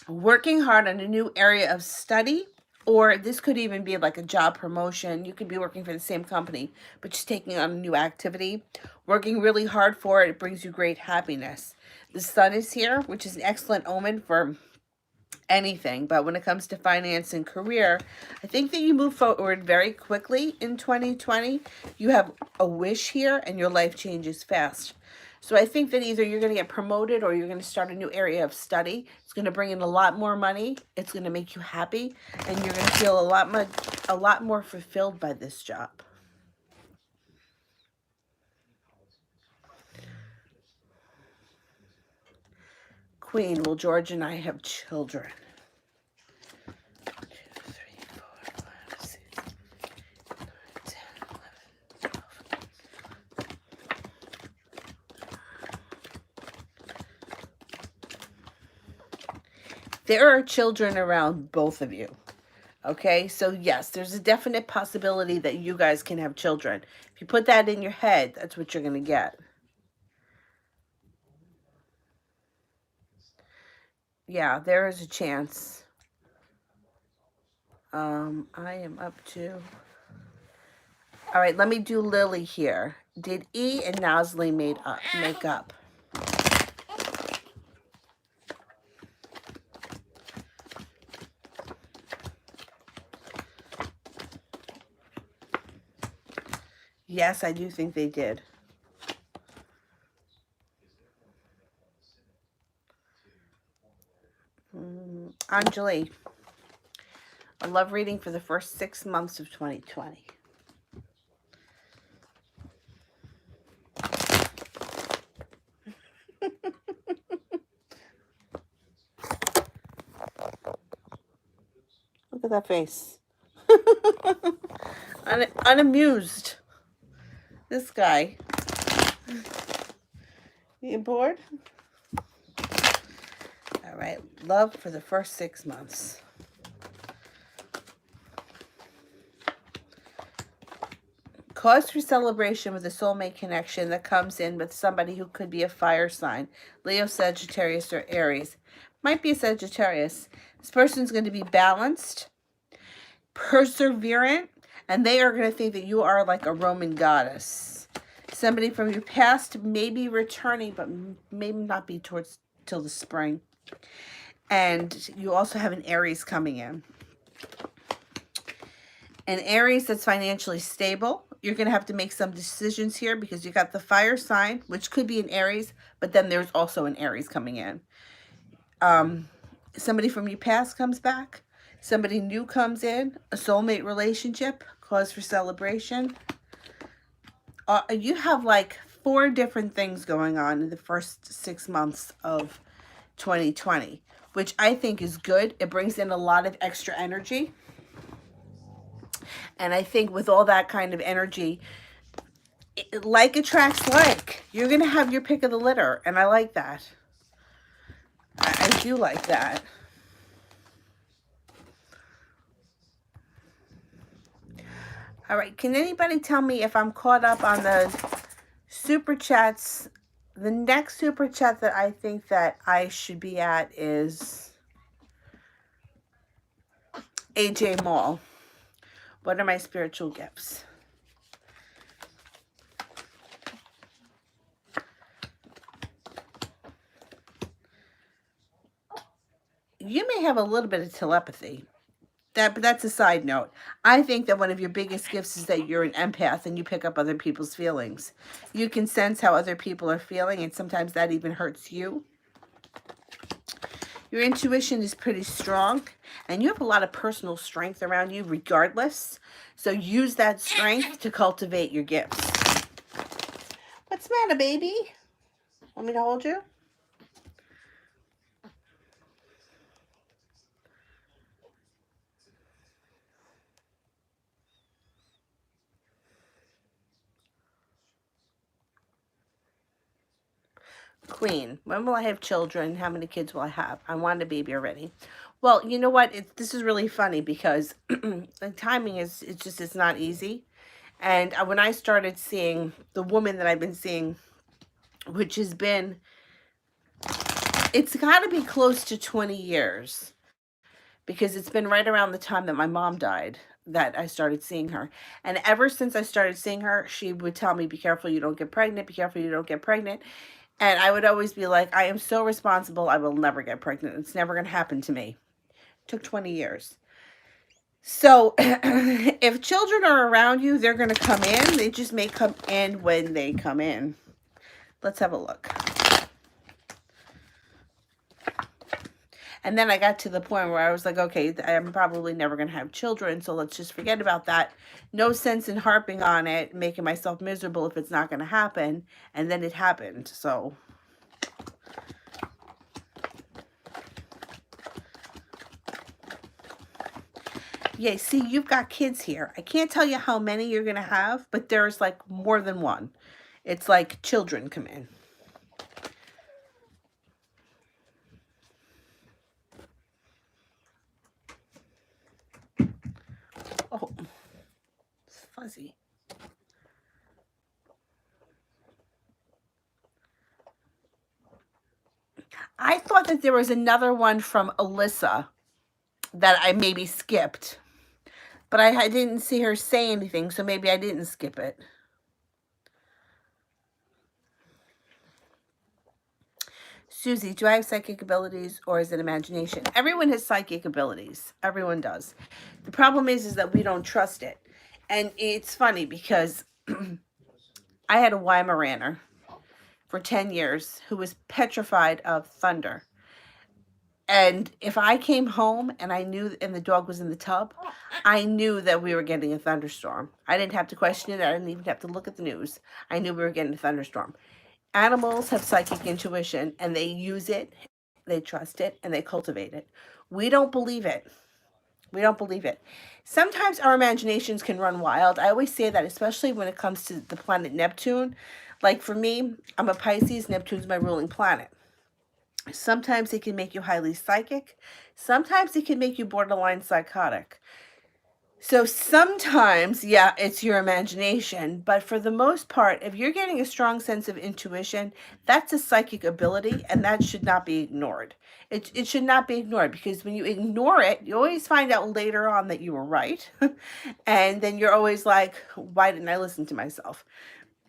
Working hard on a new area of study, or this could even be like a job promotion. You could be working for the same company, but just taking on a new activity. Working really hard for it, it brings you great happiness. The sun is here, which is an excellent omen for anything, but when it comes to finance and career, I think that you move forward very quickly in 2020. You have a wish here and your life changes fast. So I think that either you're going to get promoted or you're going to start a new area of study. It's going to bring in a lot more money. It's going to make you happy, and you're going to feel a lot more fulfilled by this job. Queen, will George and I have children? 1, 2, 3, 4, 5, 6, 9, 10, 11, 12. There are children around both of you. Okay, so yes, there's a definite possibility that you guys can have children. If you put that in your head, that's what you're going to get. Yeah, there is a chance. I am up to... All right, let me do Lily here. Did E and Nosley make up? Yes, I do think they did. Anjali, a love reading for the first 6 months of 2020. Look at that face. Unamused. This guy. You bored? All right. Love for the first 6 months. Cause for celebration with a soulmate connection that comes in with somebody who could be a fire sign. Leo, Sagittarius, or Aries. Might be a Sagittarius. This person's going to be balanced, perseverant, and they are going to think that you are like a Roman goddess. Somebody from your past may be returning, but maybe not be till the spring. And you also have an Aries coming in. An Aries that's financially stable. You're going to have to make some decisions here because you got the fire sign, which could be an Aries, but then there's also an Aries coming in. Somebody from your past comes back. Somebody new comes in. A soulmate relationship. Cause for celebration. You have like 4 different things going on in the first 6 months of 2020, which I think is good. It brings in a lot of extra energy. And I think with all that kind of energy, like attracts like. You're going to have your pick of the litter. And I like that. I do like that. All right. Can anybody tell me if I'm caught up on the super chats? The next super chat that I think that I should be at is AJ Mall. What are my spiritual gifts? You may have a little bit of telepathy. But that's a side note. I think that one of your biggest gifts is that you're an empath and you pick up other people's feelings. You can sense how other people are feeling, and sometimes that even hurts you. Your intuition is pretty strong, and you have a lot of personal strength around you regardless. So use that strength to cultivate your gifts. What's the matter, baby? Want me to hold you? Queen. When will I have children? How many kids will I have? I want a baby already. Well, you know what? This is really funny because the timing is, it's not easy. And when I started seeing the woman that I've been seeing, which has been, it's got to be close to 20 years because it's been right around the time that my mom died that I started seeing her. And ever since I started seeing her, she would tell me, be careful you don't get pregnant, be careful you don't get pregnant. And I would always be like, I am so responsible, I will never get pregnant. It's never going to happen to me. It took 20 years. So if children are around you, they're going to come in. They just may come in when they come in. Let's have a look. And then I got to the point where I was like, okay, I'm probably never going to have children, so let's just forget about that. No sense in harping on it, making myself miserable if it's not going to happen. And then it happened, so. Yeah, see, you've got kids here. I can't tell you how many you're going to have, but there's like more than one. It's like children come in. Oh, it's fuzzy. I thought that there was another one from Alyssa that I maybe skipped, but I didn't see her say anything, so maybe I didn't skip it. Susie, do I have psychic abilities or is it imagination? Everyone has psychic abilities. Everyone does. The problem is that we don't trust it. And it's funny because I had a Weimaraner for 10 years who was petrified of thunder. And if I came home and I knew, and the dog was in the tub, I knew that we were getting a thunderstorm. I didn't have to question it. I didn't even have to look at the news. I knew we were getting a thunderstorm. Animals have psychic intuition and they use it, they trust it, and they cultivate it. We don't believe it. We don't believe it. Sometimes our imaginations can run wild. I always say that, especially when it comes to the planet Neptune. Like for me, I'm a Pisces. Neptune's my ruling planet. Sometimes it can make you highly psychic. Sometimes it can make you borderline psychotic. So sometimes, yeah, it's your imagination, but for the most part, if you're getting a strong sense of intuition, that's a psychic ability, and that should not be ignored. It should not be ignored, because when you ignore it, you always find out later on that you were right, and then you're always like, why didn't I listen to myself?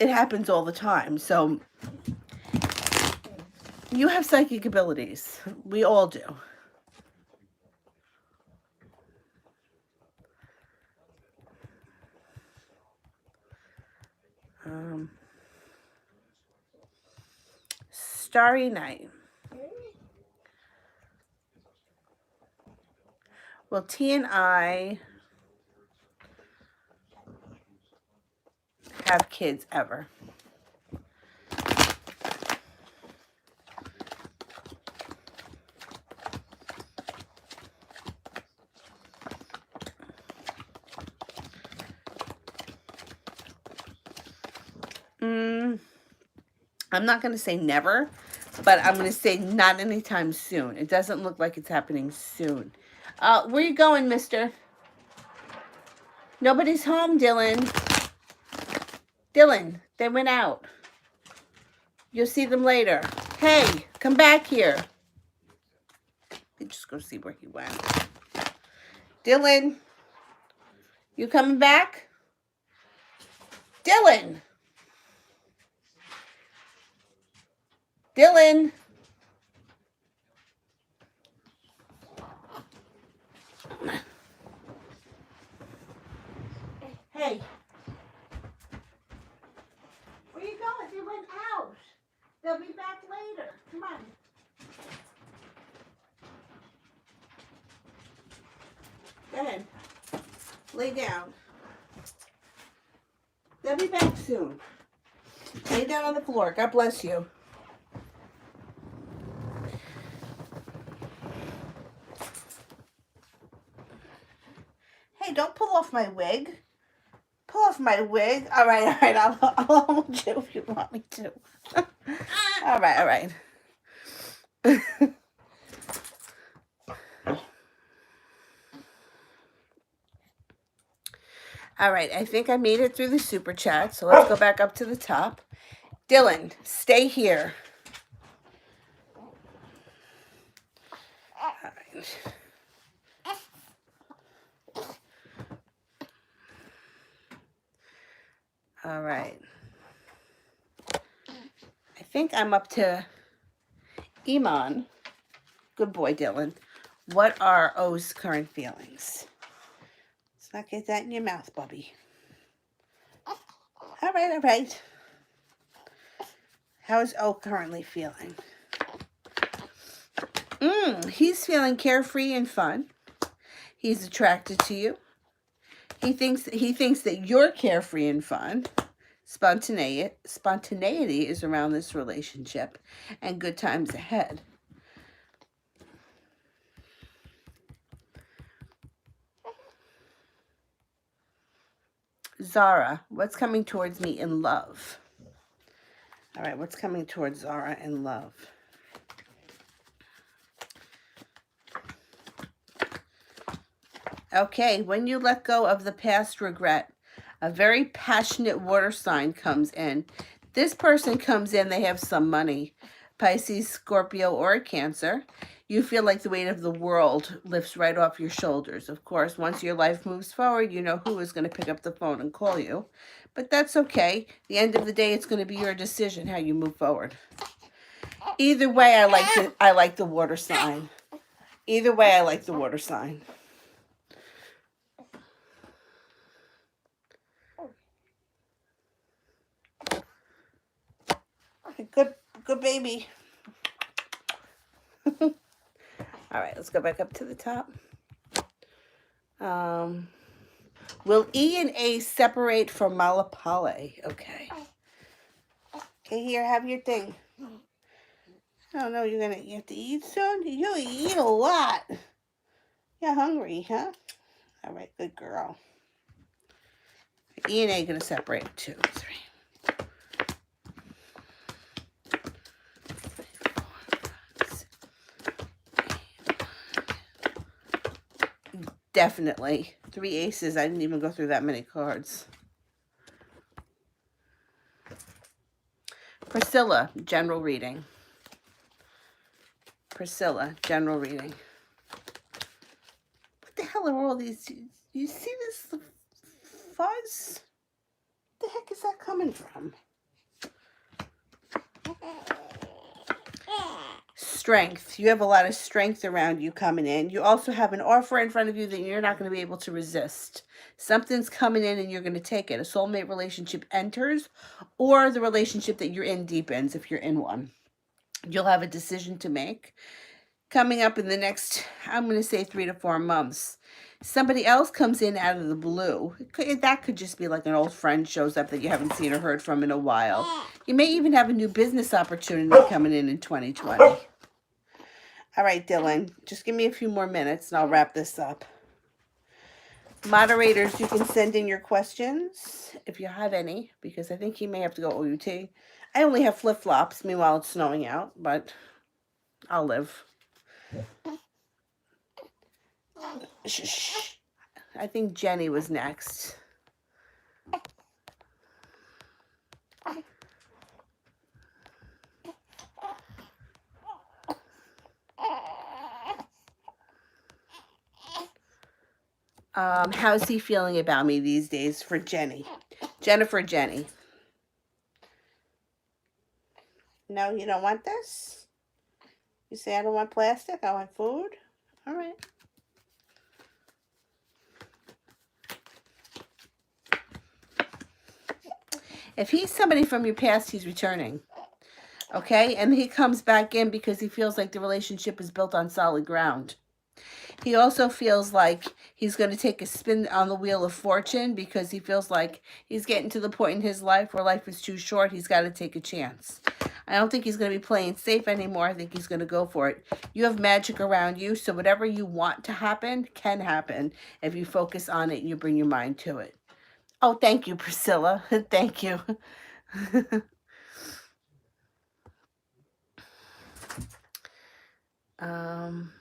It happens all the time. So you have psychic abilities. We all do. Starry Night. Will T and I have kids ever? I'm not going to say never, but I'm going to say not anytime soon. It doesn't look like it's happening soon. Where you going, mister? Nobody's home, Dylan. Dylan, they went out. You'll see them later. Hey, come back here. Let me just go see where he went. Dylan, you coming back? Dylan. Dylan. Hey. Where you going? They went out. They'll be back later. Come on. Go ahead. Lay down. They'll be back soon. Lay down on the floor. God bless you. Hey, don't pull off my wig. Pull off my wig. All right. I'll hold you if you want me to. All right, all right. All right, I think I made it through the super chat, so let's go back up to the top. Dylan, stay here. All right. All right. I think I'm up to Iman. Good boy, Dylan. What are O's current feelings? Let's not get that in your mouth, Bubby. All right, all right. How is O currently feeling? He's feeling carefree and fun. He's attracted to you. He thinks that you're carefree and fun. Spontaneity is around this relationship, and good times ahead. Zara, what's coming towards me in love? All right, what's coming towards Zara in love? Okay, when you let go of the past regret, a very passionate water sign comes in. This person comes in, they have some money. Pisces, Scorpio, or a Cancer. You feel like the weight of the world lifts right off your shoulders. Of course, once your life moves forward, you know who is going to pick up the phone and call you. But that's okay. At the end of the day, it's going to be your decision how you move forward. Either way, I like the water sign. Either way, I like the water sign. Good baby. All right, let's go back up to the top. Will E and A separate from Malapale? Okay. Okay, here, have your thing. Oh no, you have to eat soon? You eat a lot. You're hungry, huh? All right, good girl. E and A gonna separate. 2, 3. Definitely. 3 aces. I didn't even go through that many cards. Priscilla, general reading. Priscilla, general reading. What the hell are all these? You see this fuzz? What the heck is that coming from? Strength. You have a lot of strength around you coming in. You also have an offer in front of you that you're not going to be able to resist. Something's coming in and you're going to take it. A soulmate relationship enters, or the relationship that you're in deepens if you're in one. You'll have a decision to make coming up in the next, I'm going to say 3 to 4 months. Somebody else comes in out of the blue. That could just be like an old friend shows up that you haven't seen or heard from in a while. You may even have a new business opportunity coming in 2020. All right, Dylan, just give me a few more minutes and I'll wrap this up. Moderators, you can send in your questions if you have any, because I think he may have to go OUT. I only have flip-flops, meanwhile it's snowing out, but I'll live. Shh. I think Jenny was next. How's he feeling about me these days for Jenny? Jenny. No, you don't want this? You say I don't want plastic, I want food? All right. If he's somebody from your past, he's returning. Okay? And he comes back in because he feels like the relationship is built on solid ground. He also feels like he's going to take a spin on the wheel of fortune because he feels like he's getting to the point in his life where life is too short. He's got to take a chance. I don't think he's going to be playing safe anymore. I think he's going to go for it. You have magic around you, so whatever you want to happen can happen if you focus on it and you bring your mind to it. Oh, thank you, Priscilla. Thank you. Um,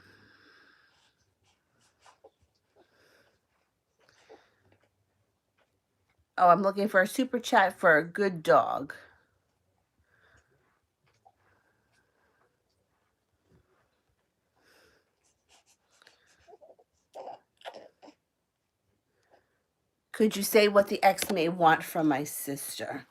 oh, I'm looking for a super chat for a good dog. Could you say what the ex may want from my sister?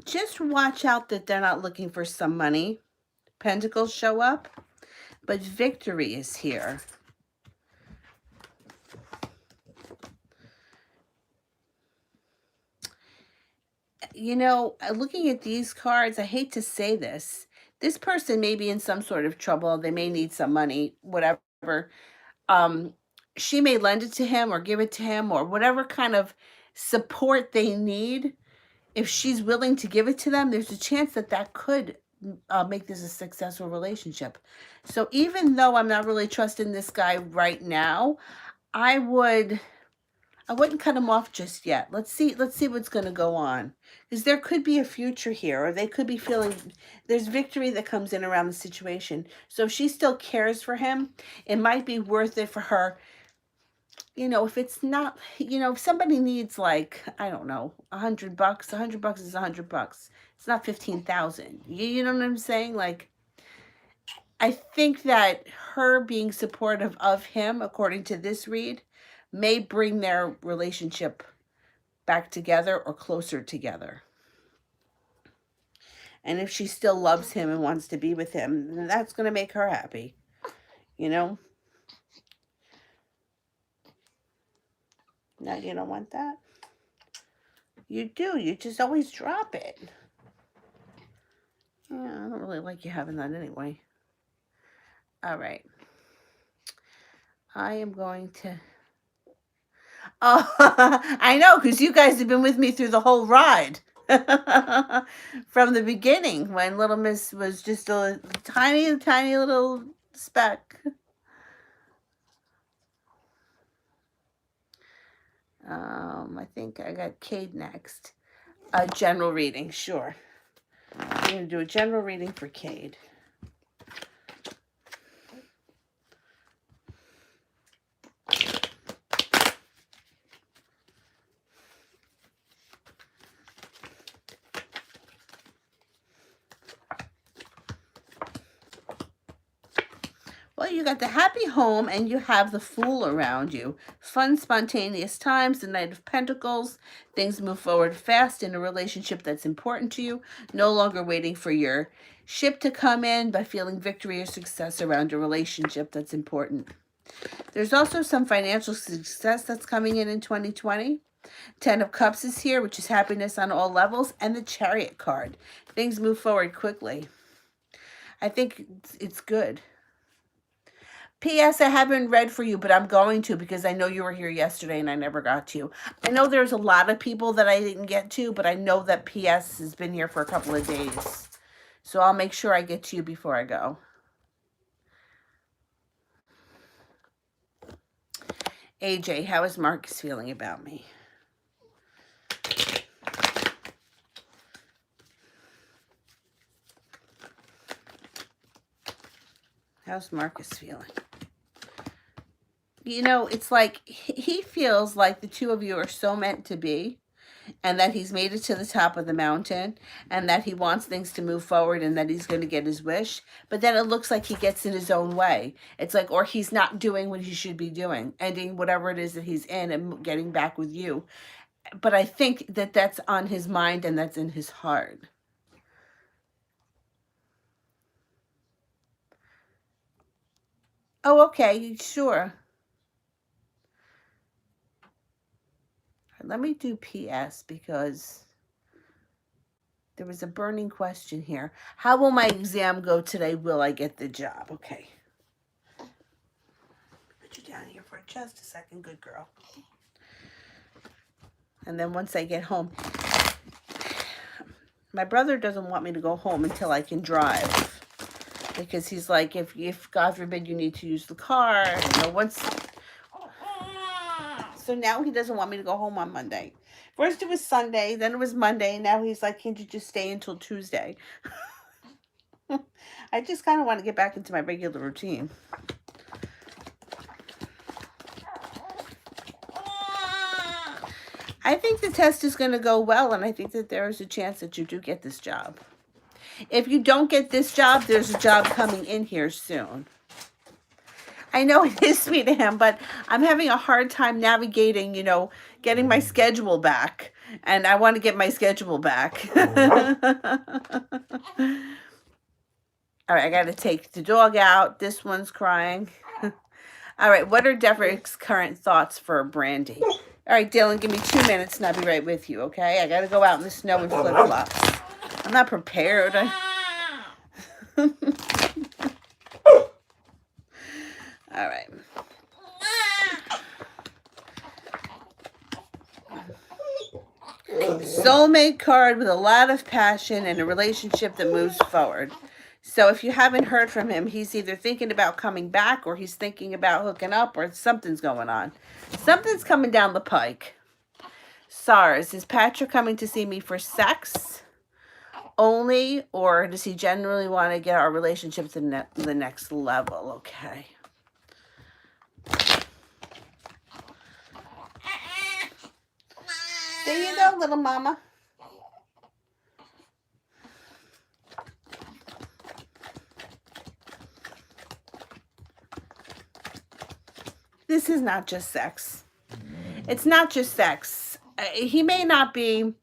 Just watch out that they're not looking for some money. Pentacles show up, but victory is here. You know, looking at these cards, I hate to say this. This person may be in some sort of trouble. They may need some money, whatever. Um, she may lend it to him or give it to him or whatever kind of support they need. If she's willing to give it to them, there's a chance that that could make this a successful relationship. So even though I'm not really trusting this guy right now, I wouldn't cut him off just yet. Let's see what's going to go on. Because there could be a future here, or they could be feeling there's victory that comes in around the situation. So if she still cares for him, it might be worth it for her. You know, if it's not, you know, if somebody needs like, I don't know, $100, $100 is $100. It's not 15,000. You know what I'm saying? Like, I think that her being supportive of him, according to this read, may bring their relationship back together or closer together. And if she still loves him and wants to be with him, then that's going to make her happy. You know? No, you don't want that? You do. You just always drop it. Yeah, I don't really like you having that anyway. All right. I am going to... Oh, I know, because you guys have been with me through the whole ride. From the beginning, when Little Miss was just a tiny, tiny little speck. I think I got Cade next. A general reading, sure. I'm going to do a general reading for Cade. Well, you got the happy home and you have the Fool around you. Fun, spontaneous times, the Knight of Pentacles. Things move forward fast in a relationship that's important to you. No longer waiting for your ship to come in, but feeling victory or success around a relationship that's important. There's also some financial success that's coming in 2020. 10 of Cups is here, which is happiness on all levels. And the Chariot card. Things move forward quickly. I think it's good. P.S. I haven't read for you, but I'm going to because I know you were here yesterday and I never got to you. I know there's a lot of people that I didn't get to, but I know that P.S. has been here for a couple of days. So I'll make sure I get to you before I go. AJ, how is Marcus feeling about me? How's Marcus feeling? You know, it's like he feels like the two of you are so meant to be, and that he's made it to the top of the mountain, and that he wants things to move forward, and that he's going to get his wish. But then it looks like he gets in his own way. It's like, or he's not doing what he should be doing, ending whatever it is that he's in and getting back with you. But I think that that's on his mind and that's in his heart. Oh, okay, sure. Let me do PS because there was a burning question here. How will my exam go today? Will I get the job? Okay. Put you down here for just a second. Good girl. And then once I get home, my brother doesn't want me to go home until I can drive. because he's like, if God forbid you need to use the car, once. So now he doesn't want me to go home on Monday. First it was Sunday, then it was Monday. Now he's like, can't you just stay until Tuesday? I just kind of want to get back into my regular routine. I think the test is going to go well, and I think that there is a chance that you do get this job. If you don't get this job, there's a job coming in here soon. I know it is sweet of him, but I'm having a hard time navigating, getting my schedule back. And I want to get my schedule back. All right, I got to take the dog out. This one's crying. All right, what are Derek's current thoughts for Brandy? All right, Dylan, give me 2 minutes and I'll be right with you, okay? I got to go out in the snow in flip-flops. I'm not prepared. All right. Soulmate card with a lot of passion and a relationship that moves forward. So if you haven't heard from him, he's either thinking about coming back or he's thinking about hooking up or something's going on. Something's coming down the pike. SARS, is Patrick coming to see me for sex only, or does he generally want to get our relationship to the next level? Okay. There you go, little mama. This is not just sex. It's not just sex. He may not be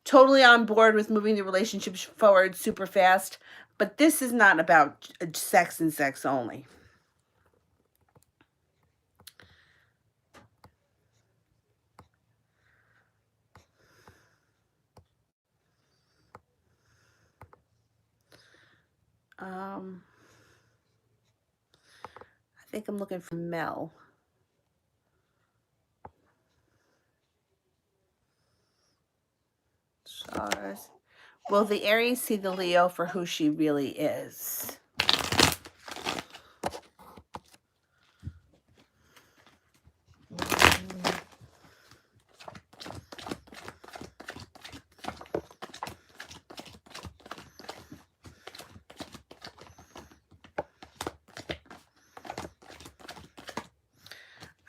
totally on board with moving the relationship forward super fast, but this is not about sex and sex only. I think I'm looking for Mel. SARS. Will the Aries see the Leo for who she really is?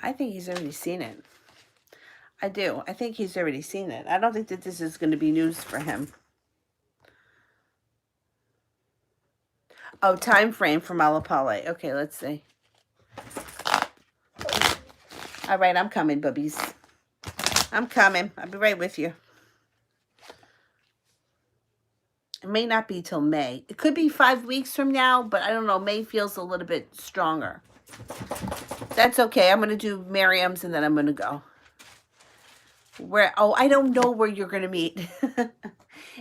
I think he's already seen it. I do. I think he's already seen it. I don't think that this is going to be news for him. Oh, time frame for Malapale. Okay, let's see. All right, I'm coming, boobies. I'm coming. I'll be right with you. It may not be till May. It could be 5 weeks from now, but I don't know. May feels a little bit stronger. That's okay. I'm going to do Miriam's and then I'm going to go. I don't know where you're going to meet.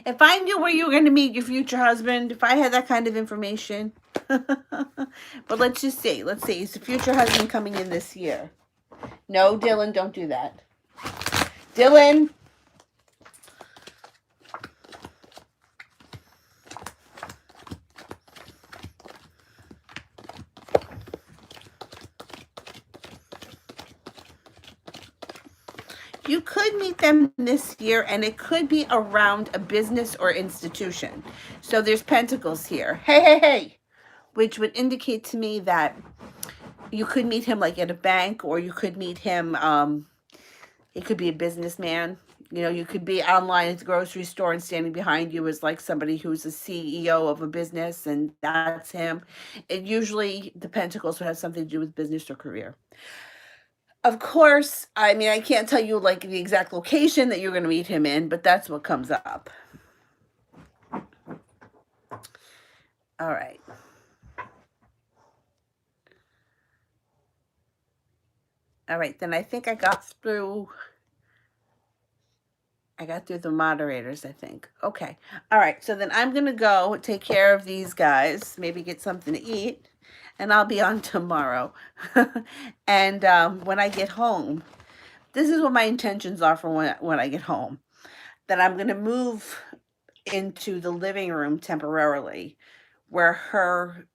If I knew where you were going to meet your future husband, if I had that kind of information. But let's just see. Let's see. Is the future husband coming in this year? No, Dylan, don't do that. Dylan. You could meet them this year, and it could be around a business or institution. So there's pentacles here. Hey. Which would indicate to me that you could meet him like at a bank, or you could meet him, he could be a businessman. You could be online at the grocery store and standing behind you is like somebody who's a CEO of a business, and that's him. It usually, the pentacles would have something to do with business or career. Of course, I mean, I can't tell you like the exact location that you're going to meet him in, but that's what comes up. All right. All right, then I think I got through the moderators, I think. Okay. All right, so then I'm going to go take care of these guys, maybe get something to eat, and I'll be on tomorrow. And when I get home, this is what my intentions are for when I get home. That I'm going to move into the living room temporarily, where her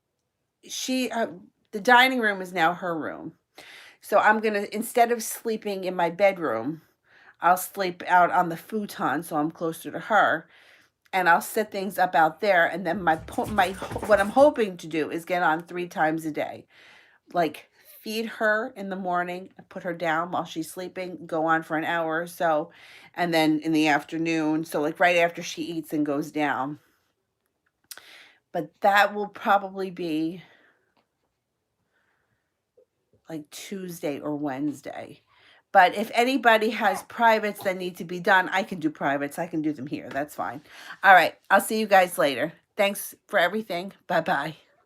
the dining room is now her room. So I'm going to, instead of sleeping in my bedroom, I'll sleep out on the futon so I'm closer to her, and I'll set things up out there. And then what I'm hoping to do is get on 3 times a day, like feed her in the morning, put her down while she's sleeping, go on for an hour or so, and then in the afternoon, so like right after she eats and goes down. But that will probably be like Tuesday or Wednesday. But if anybody has privates that need to be done, I can do privates. I can do them here. That's fine. All right. I'll see you guys later. Thanks for everything. Bye-bye.